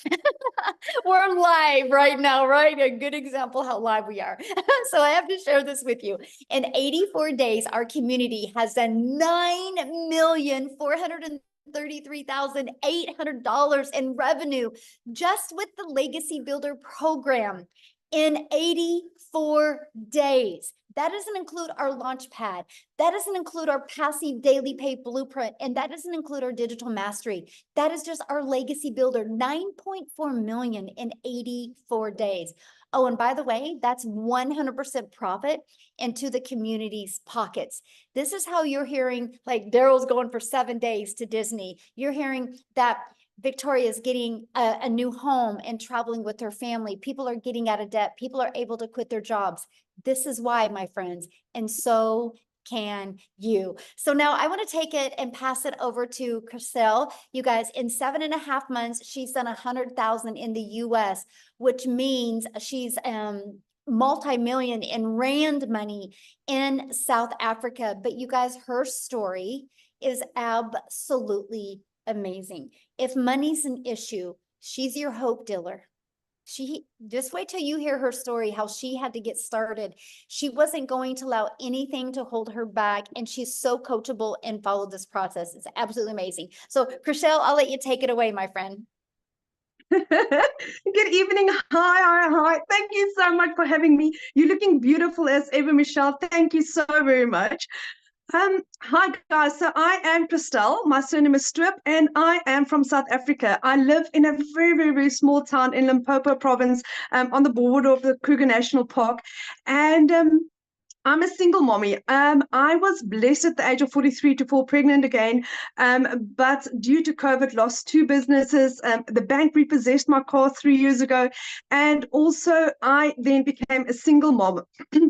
We're live right now, right? A good example how live we are. So I have to share this with you. In 84 days, our community has done 9,430,000 $133,800 in revenue just with the Legacy Builder program in 84 days. That doesn't include our launch pad. That doesn't include our passive daily pay blueprint. And that doesn't include our digital mastery. That is just our Legacy Builder, 9.4 million in 84 days. Oh, and by the way, that's 100% profit into the community's pockets. This is how you're hearing, like, Daryl's going for 7 days to Disney. You're hearing that Victoria's getting a new home and traveling with her family. People are getting out of debt. People are able to quit their jobs. This is why, my friends. And so can you. So now I want to take it and pass it over to Chriselle. You guys, in 7.5 months, she's done 100,000 in the US, which means she's multi-million in rand money in South Africa. But you guys, her story is absolutely amazing. If money's an issue, she's your hope dealer. She just wait till you hear her story, how she had to get started. She wasn't going to allow anything to hold her back, and she's so coachable and followed this process. It's absolutely amazing. So, Chriselle, I'll let you take it away, my friend. Good evening. Hi. Thank you so much for having me. You're looking beautiful as ever, Michelle. Thank you so very much. Hi guys, so I am Christelle, my surname is Strip, and I am from South Africa. I live in a very small town in Limpopo province, on the border of the Kruger National Park, and I'm a single mommy. I was blessed at the age of 43 to fall pregnant again, but due to COVID, lost 2 businesses. The bank repossessed my car 3 years ago, and also I then became a single mom.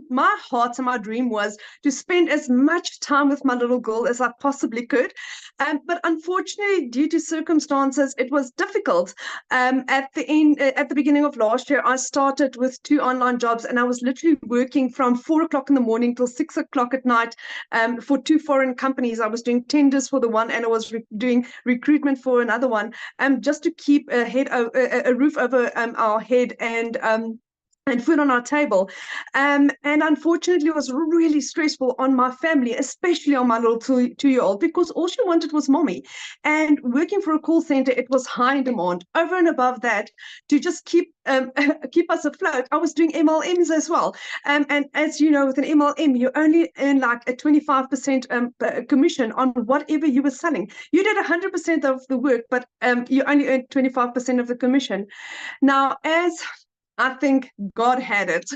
My heart and my dream was to spend as much time with my little girl as I possibly could, but unfortunately, due to circumstances, it was difficult. At the beginning of last year, I started with 2 online jobs, and I was literally working from 4 o'clock in the morning till 6 o'clock at night for 2 foreign companies. I was doing tenders for the one, and I was doing recruitment for another one, just to keep a roof over our head and food on our table. And unfortunately, it was really stressful on my family, especially on my little 2-year-old, because all she wanted was mommy. And working for a call center, it was high in demand. Over and above that, to just keep us afloat, I was doing MLMs as well. And as you know, with an MLM, you only earn like a 25% commission on whatever you were selling. You did 100% of the work, but you only earned 25% of the commission. Now, as I think God had it.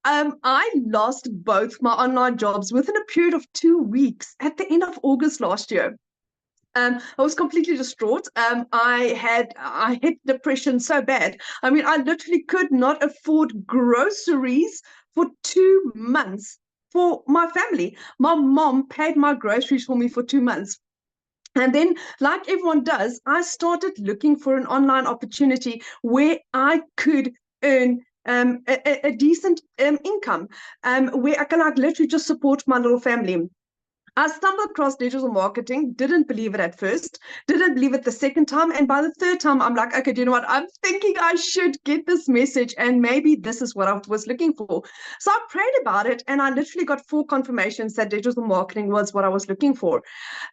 I lost both my online jobs within a period of 2 weeks at the end of August last year. I was completely distraught. I hit depression so bad. I mean, I literally could not afford groceries for 2 months for my family. My mom paid my groceries for me for 2 months. And then, like everyone does, I started looking for an online opportunity where I could earn a decent income, where I can like literally just support my little family. I stumbled across digital marketing, didn't believe it at first, didn't believe it the second time, and by the third time, I'm like, okay, do you know what? I'm thinking I should get this message, and maybe this is what I was looking for. So I prayed about it, and I literally got 4 confirmations that digital marketing was what I was looking for.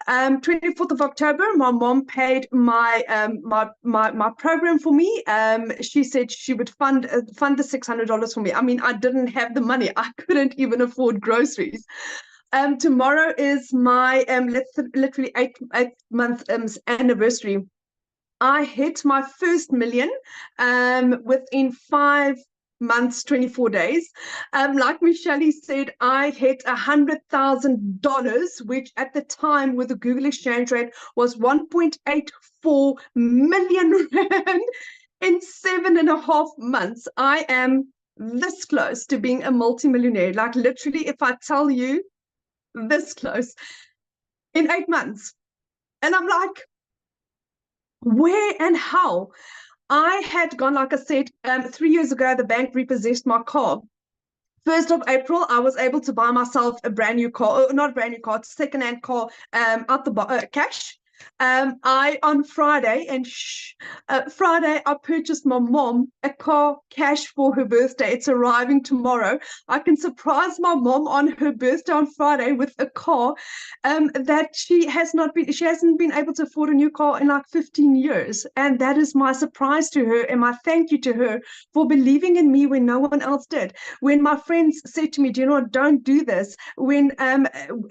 24th of October, my mom paid my program for me. She said she would fund the $600 for me. I mean, I didn't have the money. I couldn't even afford groceries. Tomorrow is my literally 8-month anniversary. I hit my first million within 5 months, 24 days. Like Michelle said, I hit $100,000, which at the time with the Google exchange rate was 1.84 million rand in 7.5 months. I am this close to being a multimillionaire. Like literally, if I tell you, this close in 8 months. And I'm like, where and how? I had gone, like I said, 3 years ago, the bank repossessed my car. 1st of April, I was able to buy myself a brand new car, not a brand new car, second-hand car, out the cash. On Friday, Friday, I purchased my mom a car cash for her birthday. It's arriving tomorrow. I can surprise my mom on her birthday on Friday with a car that she hasn't been able to afford a new car in like 15 years. And that is my surprise to her and my thank you to her for believing in me when no one else did. When my friends said to me, do you know what, don't do this. When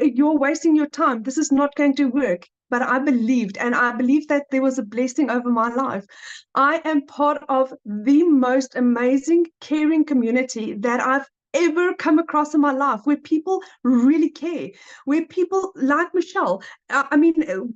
you're wasting your time. This is not going to work. But I believed, and I believed that there was a blessing over my life. I am part of the most amazing, caring community that I've ever come across in my life, where people really care, where people like Michelle,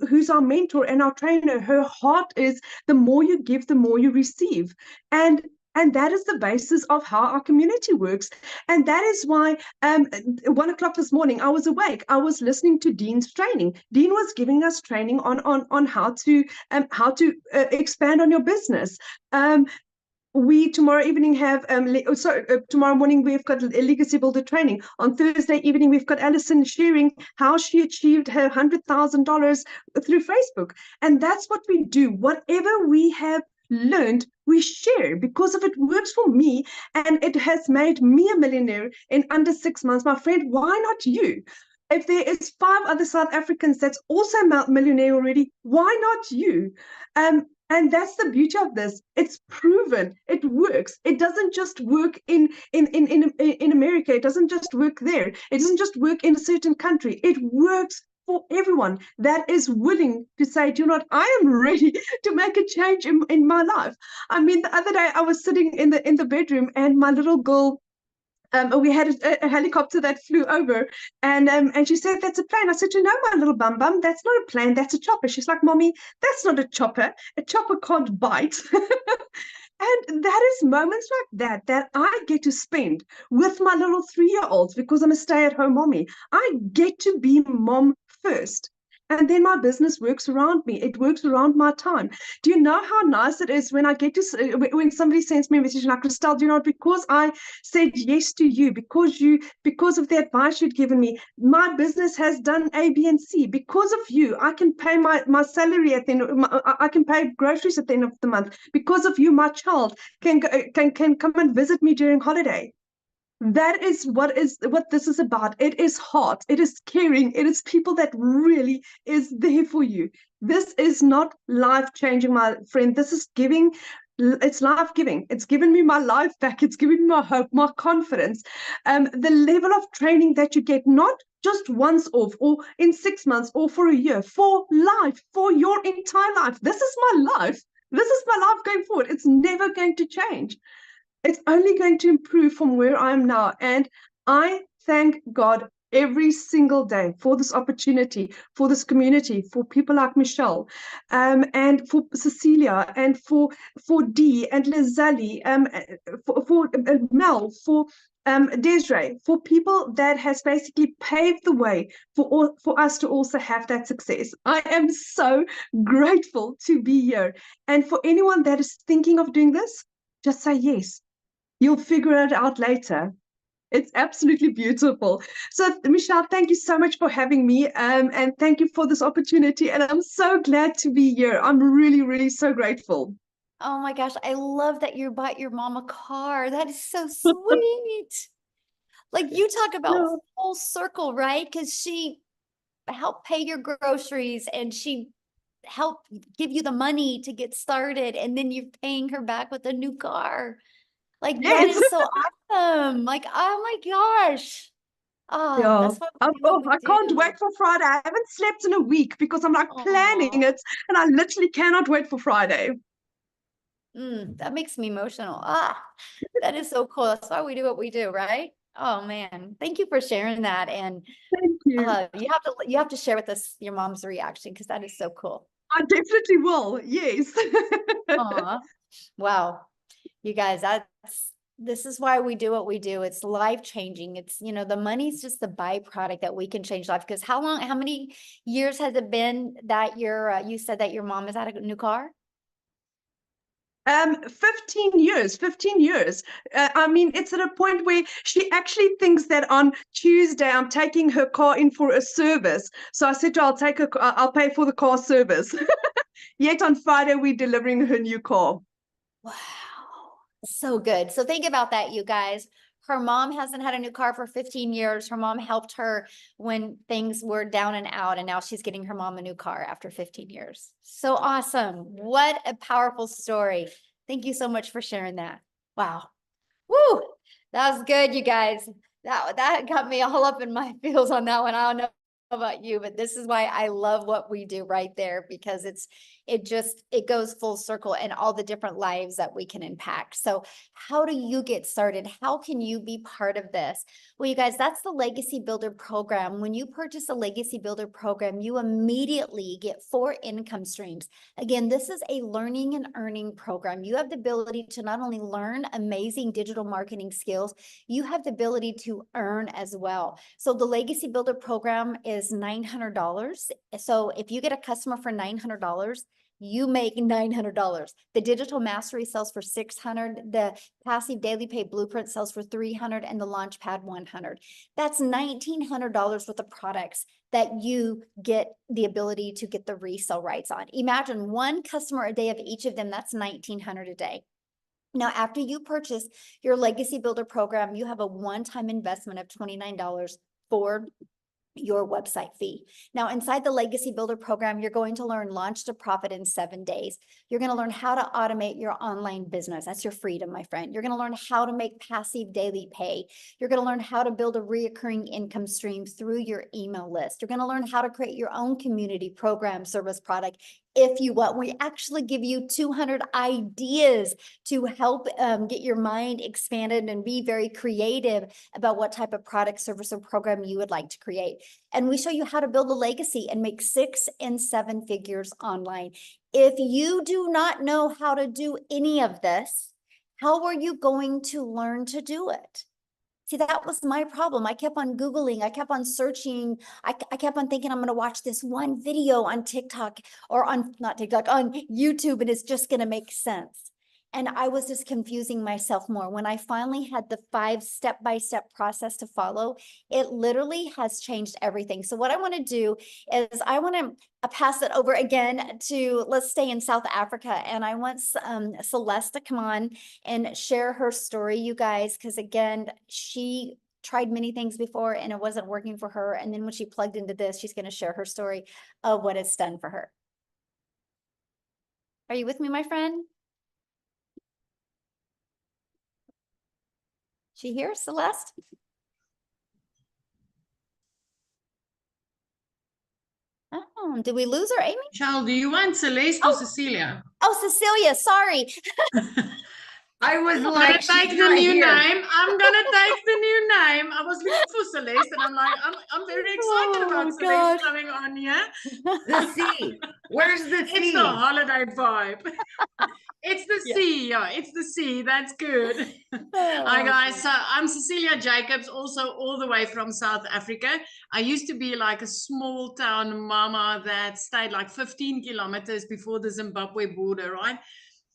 who's our mentor and our trainer, her heart is the more you give, the more you receive. And that is the basis of how our community works. And that is why 1 o'clock this morning, I was awake. I was listening to Dean's training. Dean was giving us training on how to expand on your business. We tomorrow evening have tomorrow morning we've got a legacy builder training. On Thursday evening we've got Alison sharing how she achieved her $100,000 through Facebook. And that's what we do. Whatever we have learned, we share, because if it works for me and it has made me a millionaire in under 6 months, my friend, why not you? If there is 5 other South Africans that's also millionaire already, why not you? And that's the beauty of this. It's proven. It works. It doesn't just work in America. It doesn't just work there. It doesn't just work in a certain country. It works for everyone that is willing to say, do you know what, I am ready to make a change in my life. I mean, the other day I was sitting in the bedroom and my little girl, we had a helicopter that flew over, and she said, that's a plane. I said, you know, my little bum, that's not a plane, that's a chopper. She's like, Mommy, that's not a chopper can't bite. And that is moments like that I get to spend with my little 3-year-olds, because I'm a stay-at-home mommy. I get to be mom first. And then my business works around me. It works around my time. Do you know how nice it is when I get to, when somebody sends me a message like, Christelle, do you know, because I said yes to you, because of the advice you'd given me, my business has done A, B, and C. Because of you, I can pay my salary at the end. I can pay groceries at the end of the month. Because of you, my child can come and visit me during holiday. That is what this is about. It is heart, it is caring, it is people that really is there for you. This is not life-changing, my friend. This is giving. It's life-giving. It's given me my life back. It's given me my hope, my confidence. The level of training that you get, not just once off or in 6 months or for a year, for life, for your entire life. This is my life. This is my life going forward. It's never going to change. It's only going to improve from where I am now. And I thank God every single day for this opportunity, for this community, for people like Michelle, and for Cecilia, and for Dee and Lizelle, for Mel, for Desiree, for people that has basically paved the way for us to also have that success. I am so grateful to be here. And for anyone that is thinking of doing this, just say yes. You'll figure it out later. It's absolutely beautiful. So, Michelle, thank you so much for having me, and thank you for this opportunity. And I'm so glad to be here. I'm really, really so grateful. Oh my gosh, I love that you bought your mom a car. That is so sweet. Like, you talk about Yeah. full circle, right? Because she helped pay your groceries and she helped give you the money to get started, and then you're paying her back with a new car. Like, that Yes. is so awesome. Like, oh my gosh. Oh, Yeah. that's what we do, what we I can't do. wait for Friday. I haven't slept in a week because I'm like planning Aw. it, and I literally cannot wait for Friday. That makes me emotional. That is so cool. That's why we do what we do, right? Oh man, thank you for sharing that. And Thank you. you have to share with us your mom's reaction, because that is so cool. I definitely will. Yes. Aw. Wow. You guys, this is why we do what we do. It's life changing. It's, the money's just the byproduct that we can change life. Because how many years has it been that you said that your mom has had a new car? 15 years, 15 years. I mean, it's at a point where she actually thinks that on Tuesday I'm taking her car in for a service. So I said to her, I'll pay for the car service. Yet on Friday, we're delivering her new car. Wow. So good. So think about that, you guys. Her mom hasn't had a new car for 15 years. Her mom helped her when things were down and out, and now she's getting her mom a new car after 15 years. So awesome. What a powerful story. Thank you so much for sharing that. Wow. Woo. That was good, you guys. That got me all up in my feels on that one. I don't know about you, but this is why I love what we do right there, because it goes full circle and all the different lives that we can impact. So how do you get started? How can you be part of this? Well, you guys, that's the Legacy Builder program. When you purchase a Legacy Builder program, you immediately get 4 income streams. Again, this is a learning and earning program. You have the ability to not only learn amazing digital marketing skills, you have the ability to earn as well. So the Legacy Builder program is $900. So if you get a customer for $900, you make $900. The Digital Mastery sells for $600. The Passive Daily Pay Blueprint sells for $300, and the Launchpad $100. That's $1,900 worth of products that you get the ability to get the resale rights on. Imagine 1 customer a day of each of them. That's $1,900 a day. Now, after you purchase your Legacy Builder program, you have a one-time investment of $29 for your website fee. Now, inside the Legacy Builder program, you're going to learn Launch to Profit in 7 days. You're going to learn how to automate your online business. That's your freedom, my friend. You're going to learn how to make passive daily pay. You're going to learn how to build a reoccurring income stream through your email list. You're going to learn how to create your own community program, service, product. If you want, we actually give you 200 ideas to help get your mind expanded and be very creative about what type of product, service, or program you would like to create. And we show you how to build a legacy and make 6 and 7 figures online. If you do not know how to do any of this, how are you going to learn to do it? See, that was my problem. I kept on Googling, I kept on searching, I kept on thinking I'm going to watch this one video on TikTok or not TikTok, on YouTube, and it's just going to make sense. And I was just confusing myself more. When I finally had the 5 step-by-step process to follow, it literally has changed everything. So what I want to do is I want to pass it over again to, let's stay in South Africa. And I want Celeste to come on and share her story, you guys, because again, she tried many things before and it wasn't working for her. And then when she plugged into this, she's going to share her story of what it's done for her. Are you with me, my friend? She here, Celeste? Oh, did we lose her, Amy? Michelle, do you want Celeste or Cecilia? Oh, Cecilia, sorry. I was I'm like, gonna take she's the not new here. name. I'm gonna take the new name. I was looking for Celeste, and I'm like, I'm very excited about Celeste coming on here. The sea. Where's the sea? It's the holiday vibe. It's the sea, yeah. It's the sea. That's good. Hi guys. So I'm Cecilia Jacobs, also all the way from South Africa. I used to be like a small town mama that stayed like 15 kilometers before the Zimbabwe border, right?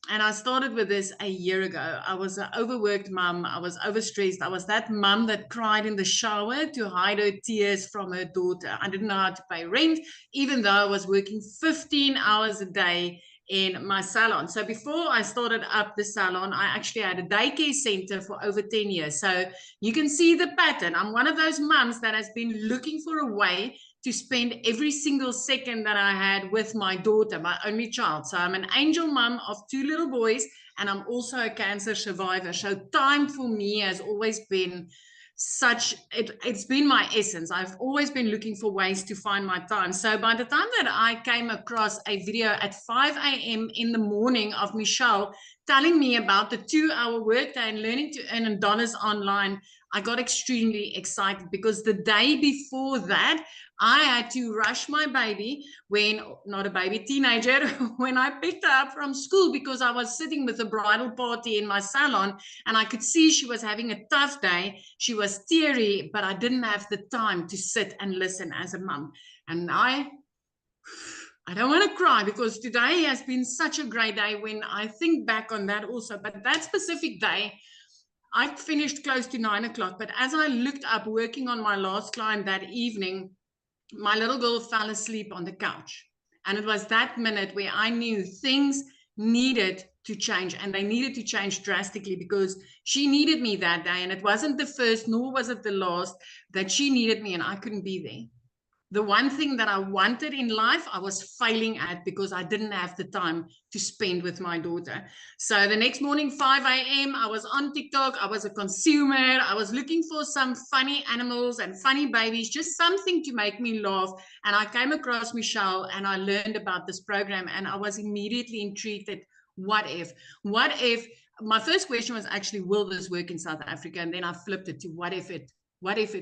And I started with this a year ago. I was an overworked mom. I was overstressed. I was that mom that cried in the shower to hide her tears from her daughter. I didn't know how to pay rent, even though I was working 15 hours a day in my salon. So before I started up the salon, I actually had a daycare center for over 10 years. So you can see the pattern. I'm one of those moms that has been looking for a way to spend every single second that I had with my daughter, my only child. So I'm an angel mom of 2 little boys, and I'm also a cancer survivor. So time for me has always been it's been my essence. I've always been looking for ways to find my time. So by the time that I came across a video at 5 a.m. in the morning of Michelle telling me about the 2-hour workday and learning to earn dollars online, I got extremely excited because the day before that, I had to rush my baby teenager, when I picked her up from school because I was sitting with a bridal party in my salon and I could see she was having a tough day. She was teary, but I didn't have the time to sit and listen as a mom. And I don't want to cry because today has been such a great day when I think back on that also. But that specific day, I finished close to 9 o'clock. But as I looked up working on my last client that evening, my little girl fell asleep on the couch. And it was that minute where I knew things needed to change, and they needed to change drastically because she needed me that day. And it wasn't the first, nor was it the last, that she needed me and I couldn't be there. The one thing that I wanted in life, I was failing at because I didn't have the time to spend with my daughter. So the next morning, 5 a.m., I was on TikTok. I was a consumer. I was looking for some funny animals and funny babies, just something to make me laugh. And I came across Michelle and I learned about this program, and I was immediately intrigued at what if, my first question was actually, will this work in South Africa? And then I flipped it to what if it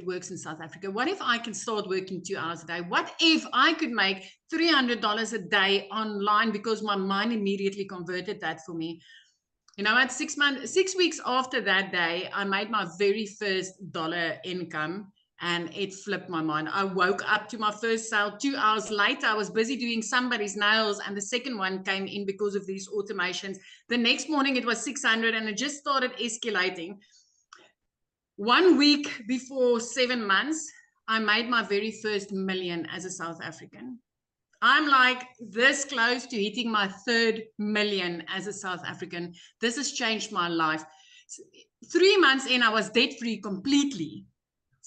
works in South Africa? What if I can start working 2 hours a day? What if I could make $300 a day online? Because my mind immediately converted that for me. You know, at 6 weeks after that day, I made my very first dollar income, and it flipped my mind. I woke up to my first sale 2 hours later. I was busy doing somebody's nails, and the second one came in because of these automations. The next morning it was 600, and it just started escalating. 1 week before 7 months, I made my very first million as a South African. I'm like this close to hitting my 3rd million as a South African. This has changed my life. 3 months in, I was debt-free completely.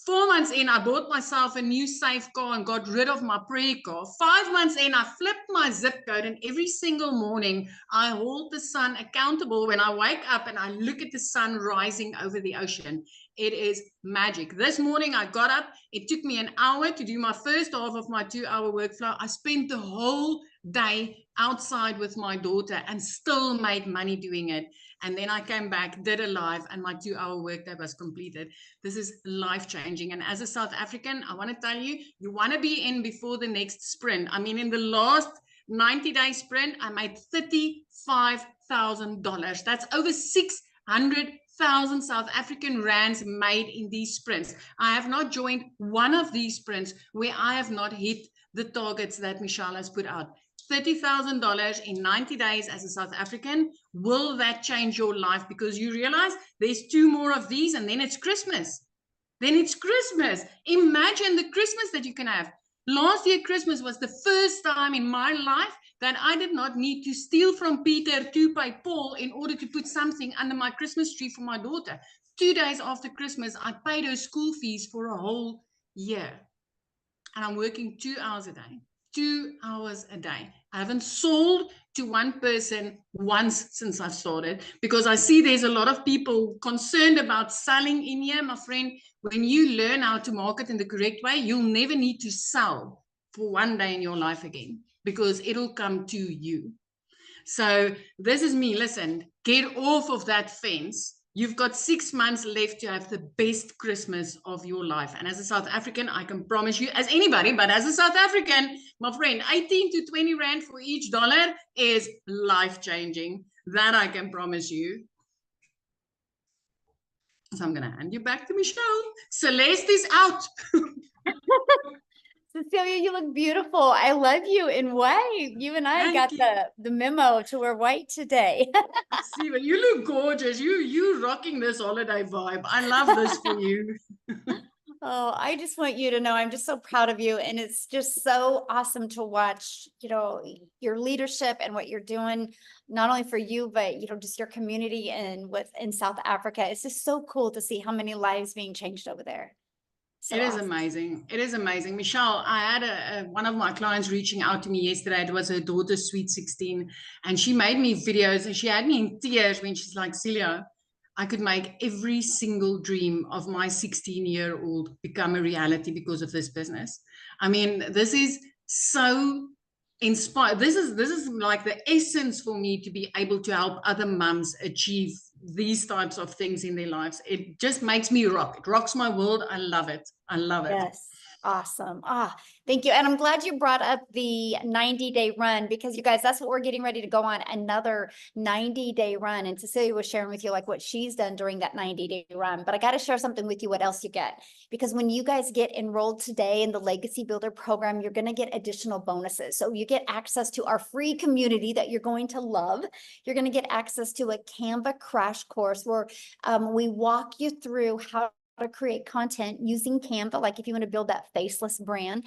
4 months in, I bought myself a new safe car and got rid of my prayer car. 5 months in, I flipped my zip code, and every single morning I hold the sun accountable when I wake up and I look at the sun rising over the ocean. It is magic. This morning I got up. It took me an hour to do my first half of my 2-hour workflow. I spent the whole day outside with my daughter and still made money doing it. And then I came back, did a live, and my 2-hour workday was completed. This is life-changing. And as a South African, I want to tell you, you want to be in before the next sprint. I mean, in the last 90-day sprint, I made $35,000. That's over 600,000 South African rands made in these sprints. I have not joined one of these sprints where I have not hit the targets that Michelle has put out. $30,000 in 90 days as a South African. Will that change your life? Because you realize there's 2 more of these and then it's Christmas. Imagine the Christmas that you can have. Last year, Christmas was the first time in my life that I did not need to steal from Peter to pay Paul in order to put something under my Christmas tree for my daughter. 2 days after Christmas, I paid her school fees for a whole year. And I'm working 2 hours a day. 2 hours a day. I haven't sold to one person once since I've started, because I see there's a lot of people concerned about selling in here. My friend, when you learn how to market in the correct way, you'll never need to sell for one day in your life again, because it'll come to you. So this is me. Listen, get off of that fence. You've got 6 months left to have the best Christmas of your life. And as a South African, I can promise you, as anybody, but as a South African, my friend, 18 to 20 rand for each dollar is life-changing. That I can promise you. So I'm going to hand you back to Michelle. Celeste is out. Cecilia, you look beautiful. I love you in white. You and I got the memo to wear white today. See, but you look gorgeous. You rocking this holiday vibe. I love this for you. Oh, I just want you to know I'm just so proud of you. And it's just so awesome to watch, you know, your leadership and what you're doing, not only for you, but, you know, just your community and in South Africa. It's just so cool to see how many lives being changed over there. So it is amazing. It is amazing. Michelle, I had one of my clients reaching out to me yesterday. It was her daughter's sweet 16, and she made me videos, and she had me in tears when she's like, Celia, I could make every single dream of my 16-year-old become a reality because of this business. I mean, this is so inspired. This is like the essence for me to be able to help other moms achieve these types of things in their lives. It just makes me rock. It rocks my world. I love it. I love it. Yes. Awesome. Thank you. And I'm glad you brought up the 90-day run, because you guys, that's what we're getting ready to go on, another 90-day run. And Cecilia was sharing with you like what she's done during that 90-day run. But I got to share something with you, what else you get. Because when you guys get enrolled today in the Legacy Builder program, you're going to get additional bonuses. So you get access to our free community that you're going to love. You're going to get access to a Canva crash course where we walk you through how to create content using Canva, like if you want to build that faceless brand.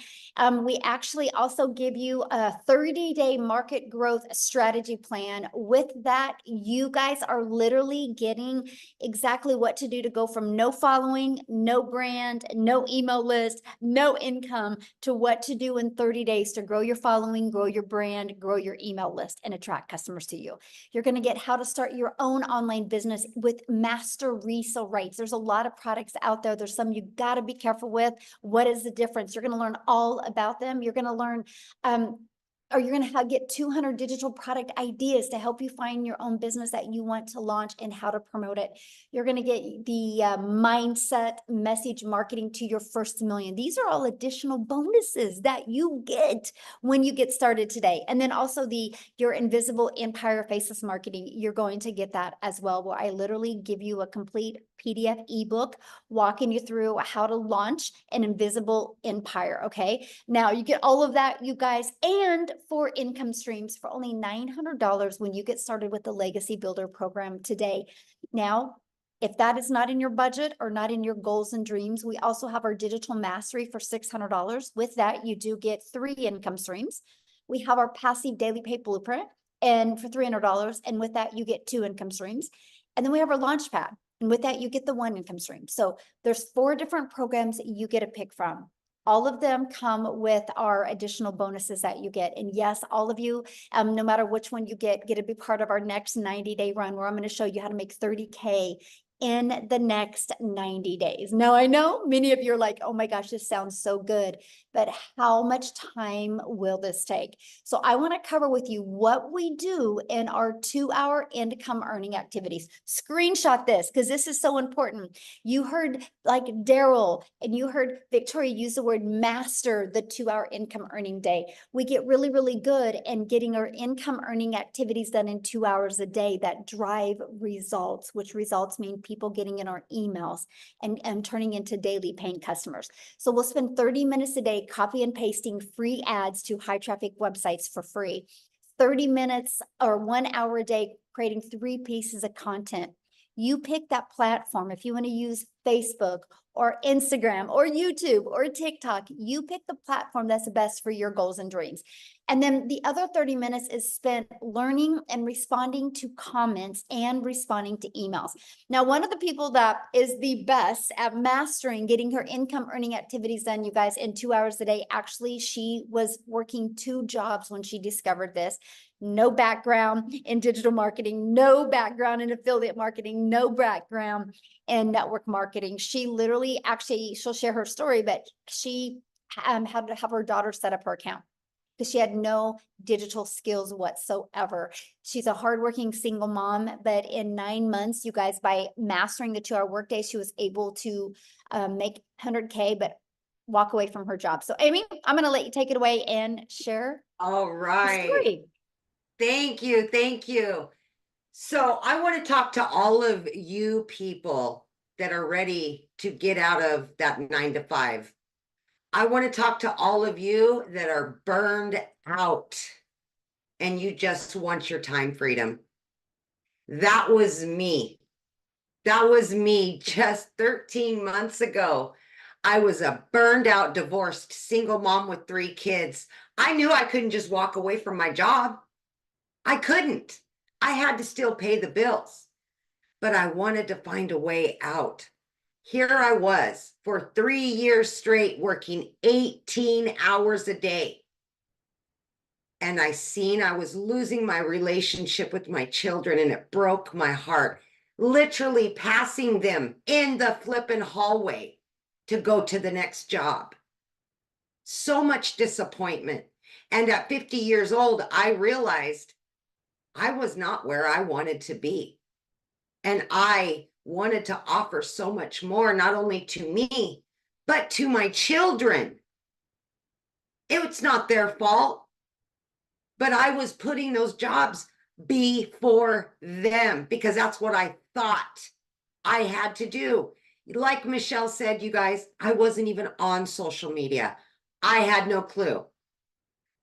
We actually also give you a 30-day market growth strategy plan. With that, you guys are literally getting exactly what to do to go from no following, no brand, no email list, no income, to what to do in 30 days to grow your following, grow your brand, grow your email list, and attract customers to you. You're going to get how to start your own online business with master resale rates. There's a lot of products out there. There's some you got to be careful with. What is the difference? You're going to learn all about them. You're going to learn, or you're going to get 200 digital product ideas to help you find your own business that you want to launch and how to promote it. You're going to get the mindset message marketing to your first million. These are all additional bonuses that you get when you get started today. And then also your invisible empire faceless marketing, you're going to get that as well, where I literally give you a complete PDF ebook walking you through how to launch an invisible empire. Okay. Now you get all of that, you guys, and for income streams for only $900 when you get started with the Legacy Builder program today. Now, if that is not in your budget or not in your goals and dreams, we also have our digital mastery for $600. With that, you do get 3 income streams. We have our passive daily pay blueprint and for $300. And with that, you get 2 income streams. And then we have our launch pad. And with that, you get the 1 income stream. So there's 4 different programs that you get to pick from. All of them come with our additional bonuses that you get. And yes, all of you, no matter which one you get to be part of our next 90-day run, where I'm going to show you how to make 30K in the next 90 days. Now, I know many of you are like, oh my gosh, this sounds so good, but how much time will this take? So I want to cover with you what we do in our 2-hour income earning activities. Screenshot this because this is so important. You heard like Daryl and you heard Victoria use the word master the 2-hour income earning day. We get really, really good in getting our income earning activities done in 2 hours a day that drive results, which results mean people getting in our emails and turning into daily paying customers. So we'll spend 30 minutes a day copy and pasting free ads to high traffic websites for free. 30 minutes or 1 hour a day creating 3 pieces of content. You pick that platform. If you want to use Facebook or Instagram or YouTube or TikTok, you pick the platform that's best for your goals and dreams. And then the other 30 minutes is spent learning and responding to comments and responding to emails. Now, one of the people that is the best at mastering getting her income earning activities done, you guys, in 2 hours a day, actually, she was working 2 jobs when she discovered this. No background in digital marketing, no background in affiliate marketing, no background in network marketing. She literally, actually, she'll share her story, but she had to have her daughter set up her account because she had no digital skills whatsoever. She's a hardworking single mom, but in 9 months, you guys, by mastering the 2-hour workday, she was able to make 100K, but walk away from her job. So Amy, I'm going to let you take it away and share. All right. Story. Thank you. Thank you. So I want to talk to all of you people that are ready to get out of that 9 to 5. I want to talk to all of you that are burned out and you just want your time freedom. That was me. That was me just 13 months ago. I was a burned out, divorced, single mom with 3 kids. I knew I couldn't just walk away from my job. I couldn't. I had to still pay the bills, but I wanted to find a way out. Here I was for 3 years straight working 18 hours a day. And I seen I was losing my relationship with my children and it broke my heart, literally passing them in the flippin' hallway to go to the next job. So much disappointment. And at 50 years old, I realized I was not where I wanted to be. And I wanted to offer so much more, not only to me, but to my children. It's not their fault, but I was putting those jobs before them because that's what I thought I had to do. Like Michelle said, you guys, I wasn't even on social media. I had no clue.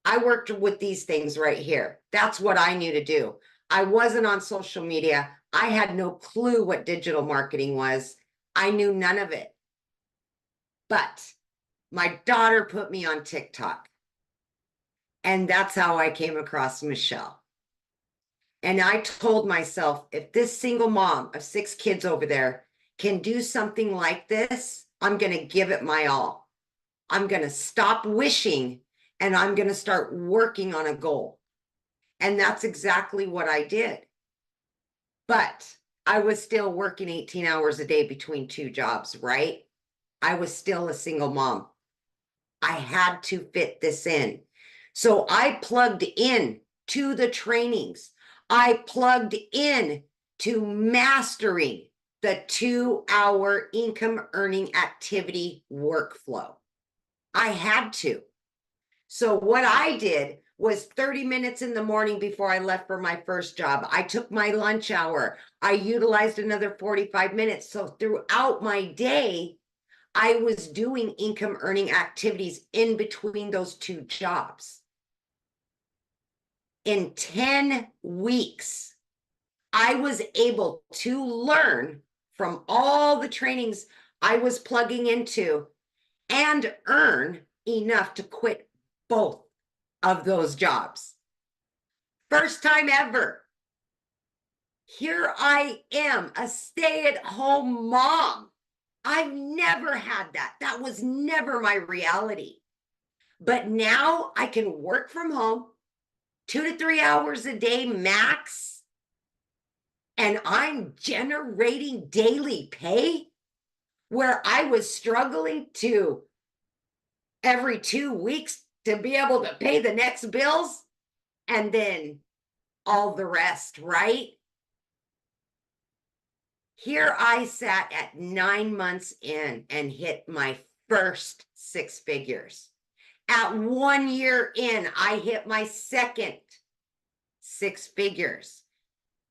I worked with these things right here. That's what I knew to do. I wasn't on social media. I had no clue what digital marketing was. I knew none of it. But my daughter put me on TikTok. And that's how I came across Michelle. And I told myself, if this single mom of 6 kids over there can do something like this, I'm going to give it my all. I'm going to stop wishing and I'm going to start working on a goal. And that's exactly what I did. But I was still working 18 hours a day between 2 jobs, right? I was still a single mom. I had to fit this in. So I plugged in to the trainings. I plugged in to mastering the 2-hour income earning activity workflow. I had to. So what I did was 30 minutes in the morning before I left for my first job. I took my lunch hour. I utilized another 45 minutes. So throughout my day, I was doing income earning activities in between those 2 jobs. In 10 weeks, I was able to learn from all the trainings I was plugging into and earn enough to quit both of those jobs. First time ever. Here I am, a stay-at-home mom. I've never had that. That was never my reality. But now I can work from home 2 to 3 hours a day max. And I'm generating daily pay where I was struggling to every 2 weeks to be able to pay the next bills and then all the rest, right? Here I sat at 9 months in and hit my first 6 figures. At 1 year in, I hit my second 6 figures.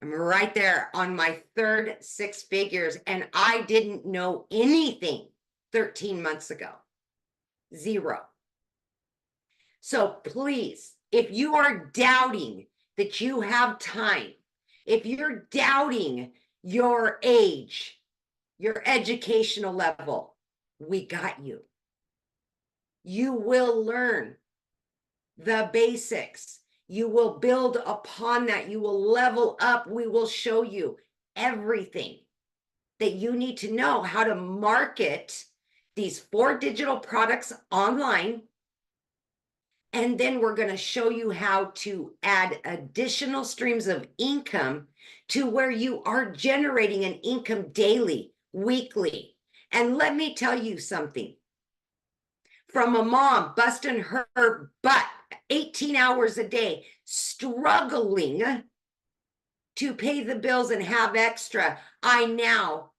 I'm right there on my third 6 figures, and I didn't know anything 13 months ago. 0. So please, if you are doubting that you have time, if you're doubting your age, your educational level, we got you. You will learn the basics. You will build upon that. You will level up. We will show you everything that you need to know how to market these 4 digital products online. And then we're going to show you how to add additional streams of income to where you are generating an income daily, weekly. And let me tell you something. From a mom busting her butt 18 hours a day, struggling to pay the bills and have extra, I now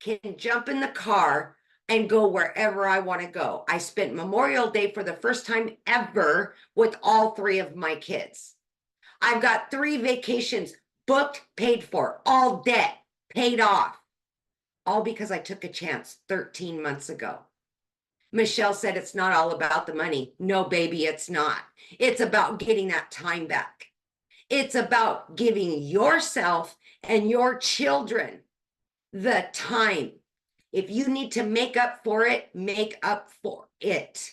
can jump in the car and go wherever I want to go. I spent Memorial Day for the first time ever with all 3 of my kids. I've got 3 vacations booked, paid for, all debt paid off, all because I took a chance 13 months ago. Michelle said it's not all about the money. No, baby, it's not. It's about getting that time back. It's about giving yourself and your children the time. If you need to make up for it, make up for it.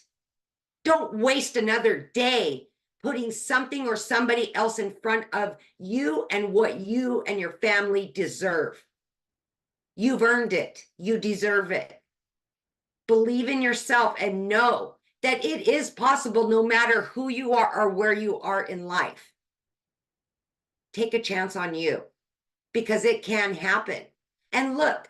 Don't waste another day putting something or somebody else in front of you and what you and your family deserve. You've earned it. You deserve it. Believe in yourself and know that it is possible no matter who you are or where you are in life. Take a chance on you because it can happen. And look,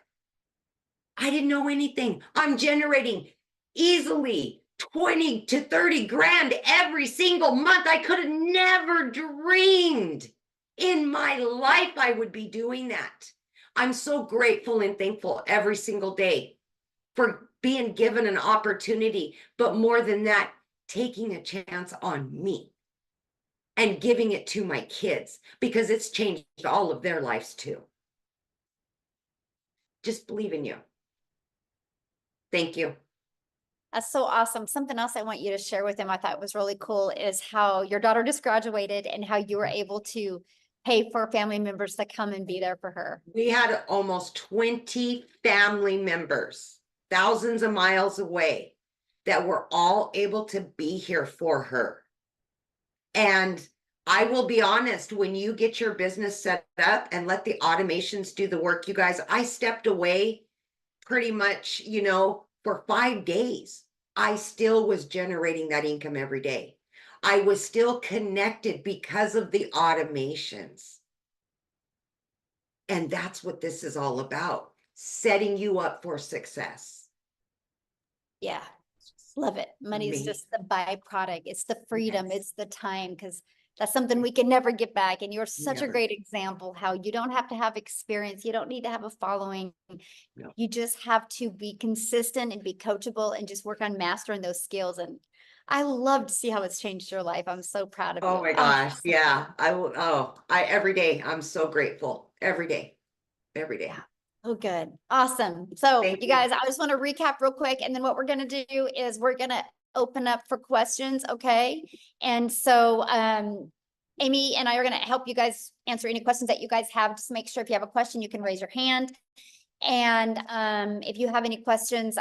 I didn't know anything. I'm generating easily 20 to 30 grand every single month. I could have never dreamed in my life I would be doing that. I'm so grateful and thankful every single day for being given an opportunity, but more than that, taking a chance on me and giving it to my kids because it's changed all of their lives too. Just believe in you. Thank you. That's so awesome. Something else I want you to share with them I thought was really cool is how your daughter just graduated and how you were able to pay for family members to come and be there for her. We had almost 20 family members, thousands of miles away, that were all able to be here for her. And I will be honest, when you get your business set up and let the automations do the work, you guys, I stepped away pretty much, for 5 days. I still was generating that income every day. I was still connected because of the automations. And that's what this is all about, setting you up for success. Yeah, love it. Money is just the byproduct. It's the freedom. Yes. It's the time, because that's something we can never get back. And you're such a Never. great example how you don't have to have experience. You don't need to have a following. No. You just have to be consistent and be coachable and just work on mastering those skills. And I love to see how it's changed your life. I'm so proud of you. Oh my gosh. Yeah. I will. Every day I'm so grateful. Every day. Yeah. Oh, good. Awesome. So Thank you you. guys, I just want to recap real quick. And then what we're going to do is we're going to open up for questions. Okay. And so, Amy and I are going to help you guys answer any questions that you guys have. Just make sure if you have a question, you can raise your hand. And if you have any questions,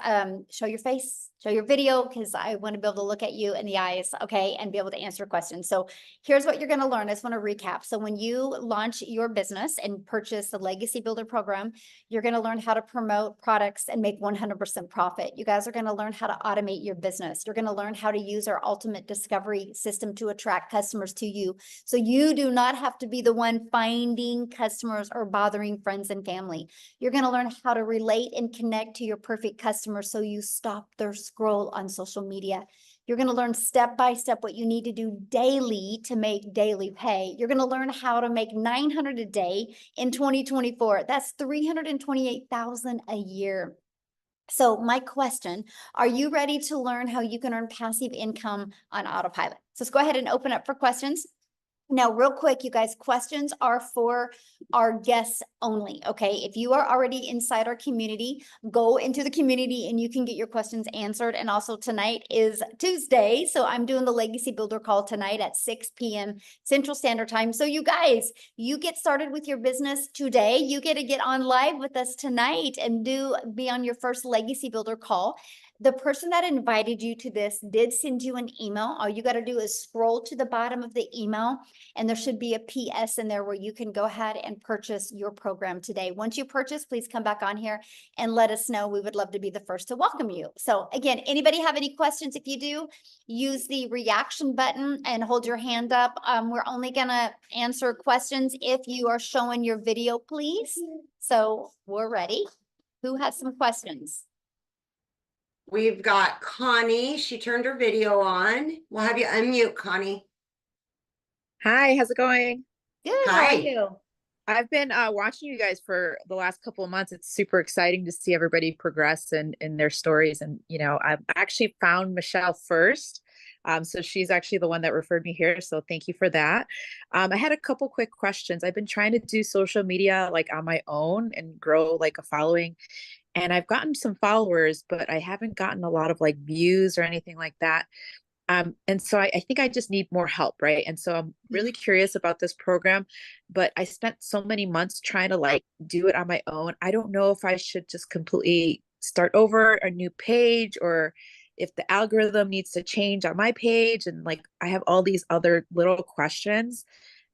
show your face, show your video, because I want to be able to look at you in the eyes, okay, and be able to answer questions. So here's what you're going to learn. I just want to recap. So when you launch your business and purchase the Legacy Builder program, you're going to learn how to promote products and make 100% profit. You guys are going to learn how to automate your business. You're going to learn how to use our ultimate discovery system to attract customers to you. So you do not have to be the one finding customers or bothering friends and family. You're going to learn how to relate and connect to your perfect customer so you stop their scroll on social media. You're going to learn step by step what you need to do daily to make daily pay. You're going to learn how to make 900 a day in 2024. That's 328,000 a year. So my question, are you ready to learn how you can earn passive income on autopilot? So let's go ahead and open up for questions. Now, real quick, you guys, questions are for our guests only, okay? If you are already inside our community, go into the community and you can get your questions answered. And also tonight is Tuesday, so I'm doing the Legacy Builder call tonight at 6 p.m. Central Standard Time. So you guys, you get started with your business today. You get to get on live with us tonight and be on your first Legacy Builder call. The person that invited you to this did send you an email. All you got to do is scroll to the bottom of the email and there should be a PS in there where you can go ahead and purchase your program today. Once you purchase, please come back on here and let us know. We would love to be the first to welcome you. So again, anybody have any questions? If you do, use the reaction button and hold your hand up. We're only going to answer questions if you are showing your video, please. So we're ready. Who has some questions? We've got Connie. She turned her video on. We'll have you unmute, Connie. Hi, how's it going? Good. How are Hi. you? I've been watching you guys for the last couple of months. It's super exciting to see everybody progress in their stories. And, I've actually found Michelle first. So she's actually the one that referred me here. So thank you for that. I had a couple quick questions. I've been trying to do social media like on my own and grow like a following. And I've gotten some followers, but I haven't gotten a lot of like views or anything like that. And so I think I just need more help, right? And so I'm really curious about this program, but I spent so many months trying to like do it on my own. I don't know if I should just completely start over a new page or if the algorithm needs to change on my page. And like, I have all these other little questions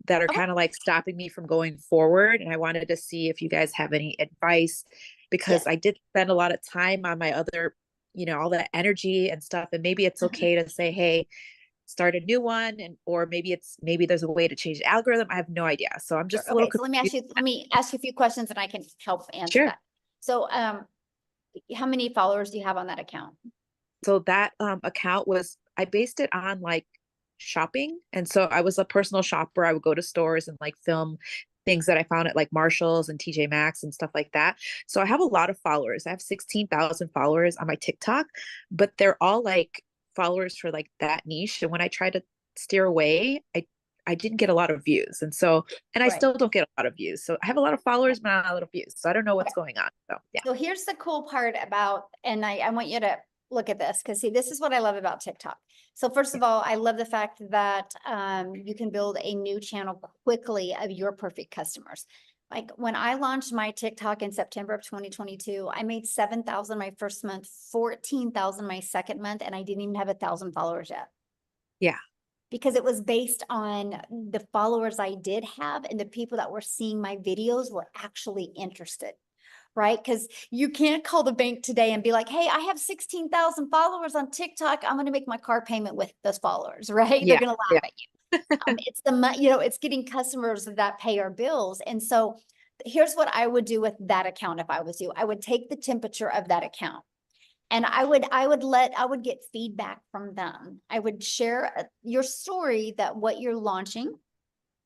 that are kind of like stopping me from going forward. And I wanted to see if you guys have any advice because I did spend a lot of time on my other all that energy and stuff. And maybe it's okay to say, hey, start a new one. Or maybe there's a way to change the algorithm. I have no idea. So I'm just a little So let me ask you a few questions and I can help answer that. So, how many followers do you have on that account? So that account I based it on like shopping. And so I was a personal shopper. I would go to stores and like film things that I found at like Marshall's and TJ Maxx and stuff like that. So I have a lot of followers. I have 16,000 followers on my TikTok, but they're all like followers for like that niche. And when I tried to steer away, I didn't get a lot of views. And so, and I Right. still don't get a lot of views. So I have a lot of followers, but not a lot of views. So I don't know what's going on. So yeah. So here's the cool part about, and I want you to look at this, because see, this is what I love about TikTok. So first of all, I love the fact that you can build a new channel quickly of your perfect customers. Like when I launched my TikTok in September of 2022, I made 7,000 my first month, 14,000 my second month, and I didn't even have 1,000 followers yet. Yeah. Because it was based on the followers I did have, and the people that were seeing my videos were actually interested, right? Because you can't call the bank today and be like, hey, I have 16,000 followers on TikTok. I'm going to make my car payment with those followers, right? Yeah, They're going to laugh at you. It's the money, it's getting customers that pay our bills. And so here's what I would do with that account. If I was you, I would take the temperature of that account. And I would get feedback from them. I would share your story, that what you're launching,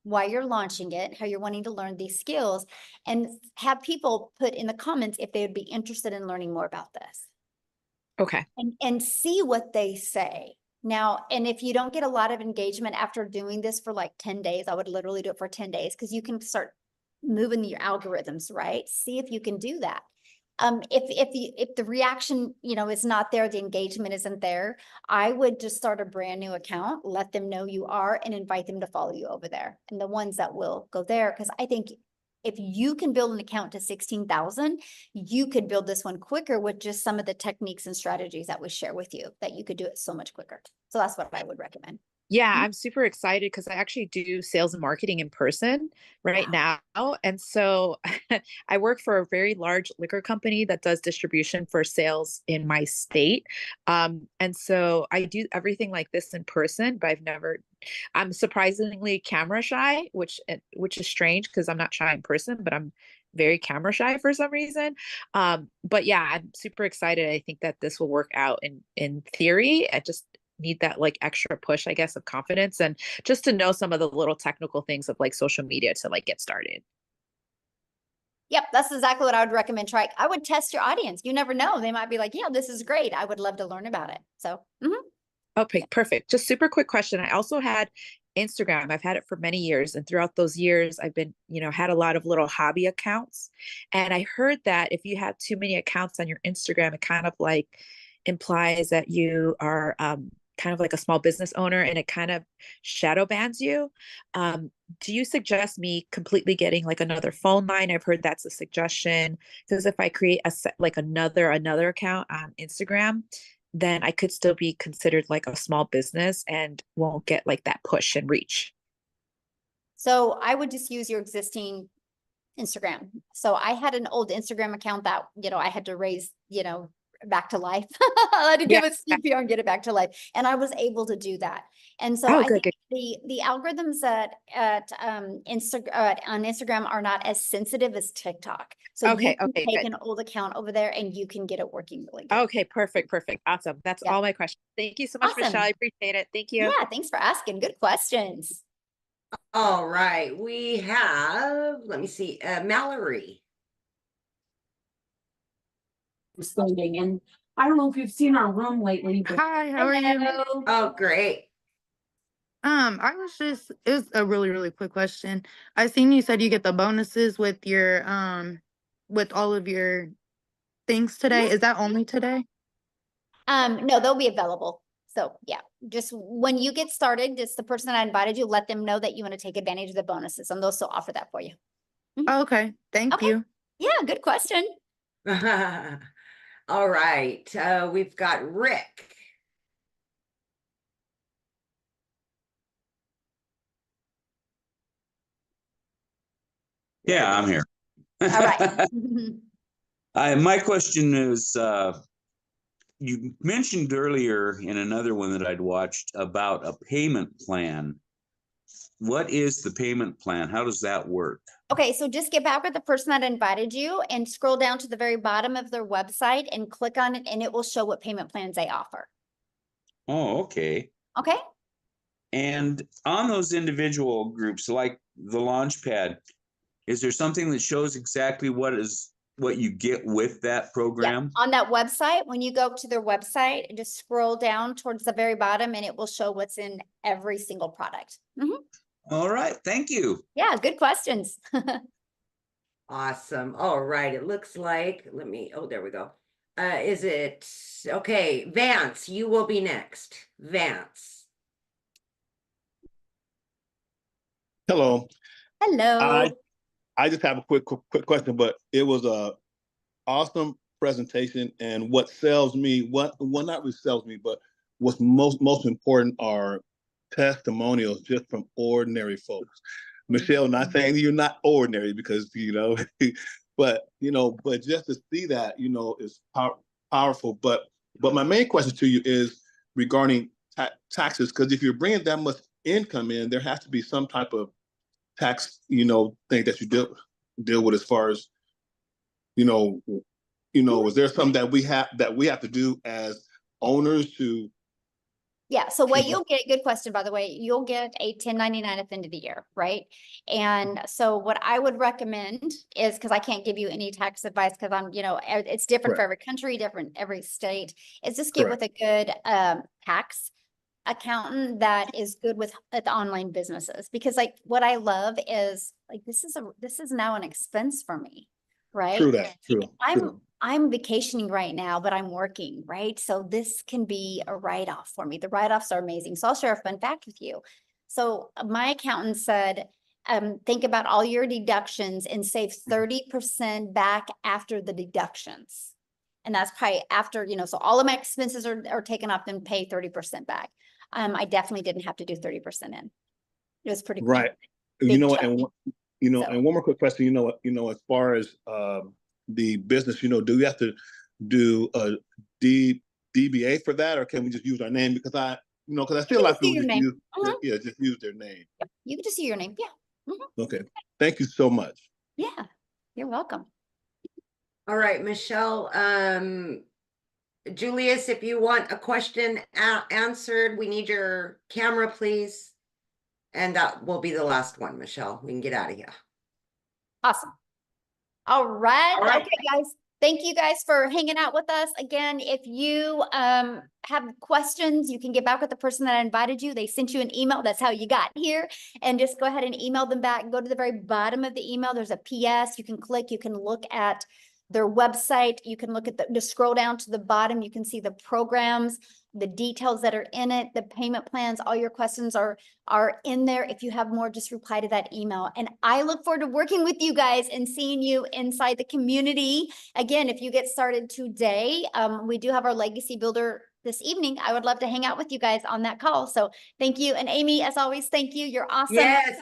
why you're launching it, how you're wanting to learn these skills, and have people put in the comments if they would be interested in learning more about this. Okay. And see what they say. Now, and if you don't get a lot of engagement after doing this for like 10 days, I would literally do it for 10 days, because you can start moving your algorithms, right? See if you can do that. If the reaction, is not there, the engagement isn't there, I would just start a brand new account, let them know you are, and invite them to follow you over there. And the ones that will go there, because I think if you can build an account to 16,000, you could build this one quicker with just some of the techniques and strategies that we share with you, that you could do it so much quicker. So that's what I would recommend. Yeah, I'm super excited because I actually do sales and marketing in person right now. And so I work for a very large liquor company that does distribution for sales in my state. And so I do everything like this in person, but I'm surprisingly camera shy, which is strange because I'm not shy in person, but I'm very camera shy for some reason. But yeah, I'm super excited. I think that this will work out in theory. I just need that like extra push, I guess, of confidence, and just to know some of the little technical things of like social media to like get started. Yep, that's exactly what I would recommend. I would test your audience. You never know. They might be like, yeah, this is great. I would love to learn about it. So, Okay, perfect. Just super quick question. I also had Instagram. I've had it for many years. And throughout those years, I've been, had a lot of little hobby accounts. And I heard that if you have too many accounts on your Instagram, it kind of like implies that you are kind of like a small business owner, and it kind of shadow bans you. Do you suggest me completely getting like another phone line? I've heard that's a suggestion, because if I create another account on Instagram, then I could still be considered like a small business and won't get like that push and reach. So I would just use your existing Instagram. So I had an old Instagram account that, I had to raise, back to life. I had to give it CPR and get it back to life. And I was able to do that. And so I think the algorithms at on Instagram are not as sensitive as TikTok. So you can take an old account over there and you can get it working really good. Okay, perfect. Awesome. That's all my questions. Thank you so much, Michelle. I appreciate it. Thank you. Yeah, thanks for asking. Good questions. All right, we have, let me see, Mallory. Standing, and I don't know if you've seen our room lately, but Hi, how are you? Oh, great. It was a really, really quick question. I seen you said you get the bonuses with your with all of your things today. Is that only today? No, they'll be available. So yeah, just when you get started, just the person that invited you, let them know that you want to take advantage of the bonuses, and they'll still offer that for you. Okay, thank you. Yeah, good question. All right, we've got Rick. Yeah, I'm here. All right. My question is, you mentioned earlier in another one that I'd watched about a payment plan. What is the payment plan? How does that work? Okay, so just get back with the person that invited you and scroll down to the very bottom of their website and click on it, and it will show what payment plans they offer. Oh, okay. Okay. And on those individual groups, like the Launchpad, is there something that shows exactly what is what you get with that Yeah, program? on that website, when you go to their website, just scroll down towards the very bottom and it will show what's in every single product. All right, thank you. Yeah, good questions. Awesome. All right. It looks like, oh, there we go. Is it, okay, Vance, you will be next. Vance. Hello. Hello. I just have a quick question, but it was a awesome presentation, and what sells me, well, not really sells me, but what's most important are testimonials just from ordinary folks. Michelle, not saying you're not ordinary, because but just to see that is powerful. But my main question to you is regarding taxes, because if you're bringing that much income in, there has to be some type of tax thing that you deal with, as far as is there something that we have to do as owners to? Yeah, so what you'll get, good question, by the way, you'll get a 1099 at the end of the year, right? And so what I would recommend is, because I can't give you any tax advice, because I'm, it's different for every country, different every state, is just get with a good tax accountant that is good with online businesses. Because like what I love is like, this is now an expense for me, right? True that, true. I'm vacationing right now, but I'm working, right? So this can be a write-off for me. The write-offs are amazing. So I'll share a fun fact with you. So my accountant said, think about all your deductions and save 30% back after the deductions. And that's probably after, so all of my expenses are taken off, and pay 30% back. I definitely didn't have to do 30% in. It was pretty cool. Right. And one more quick question, as far as the business, do we have to do a DBA for that, or can we just use our name? Because I see a lot of people just use their name. Yep. You can just see your name. Yeah. Okay. Thank you so much. Yeah, you're welcome. All right, Michelle. Julius, if you want a question answered, we need your camera, please. And that will be the last one, Michelle. We can get out of here. Awesome. All right. Okay, guys. Thank you guys for hanging out with us. Again, if you have questions, you can get back with the person that invited you. They sent you an email. That's how you got here. And just go ahead and email them back. Go to the very bottom of the email. There's a PS. You can click. You can look at their website. You can look at just scroll down to the bottom. You can see the programs, the details that are in it, the payment plans. All your questions are in there. If you have more, just reply to that email. And I look forward to working with you guys and seeing you inside the community. Again, if you get started today, we do have our Legacy Builder this evening. I would love to hang out with you guys on that call. So thank you. And Amy, as always, thank you. You're awesome. Yes.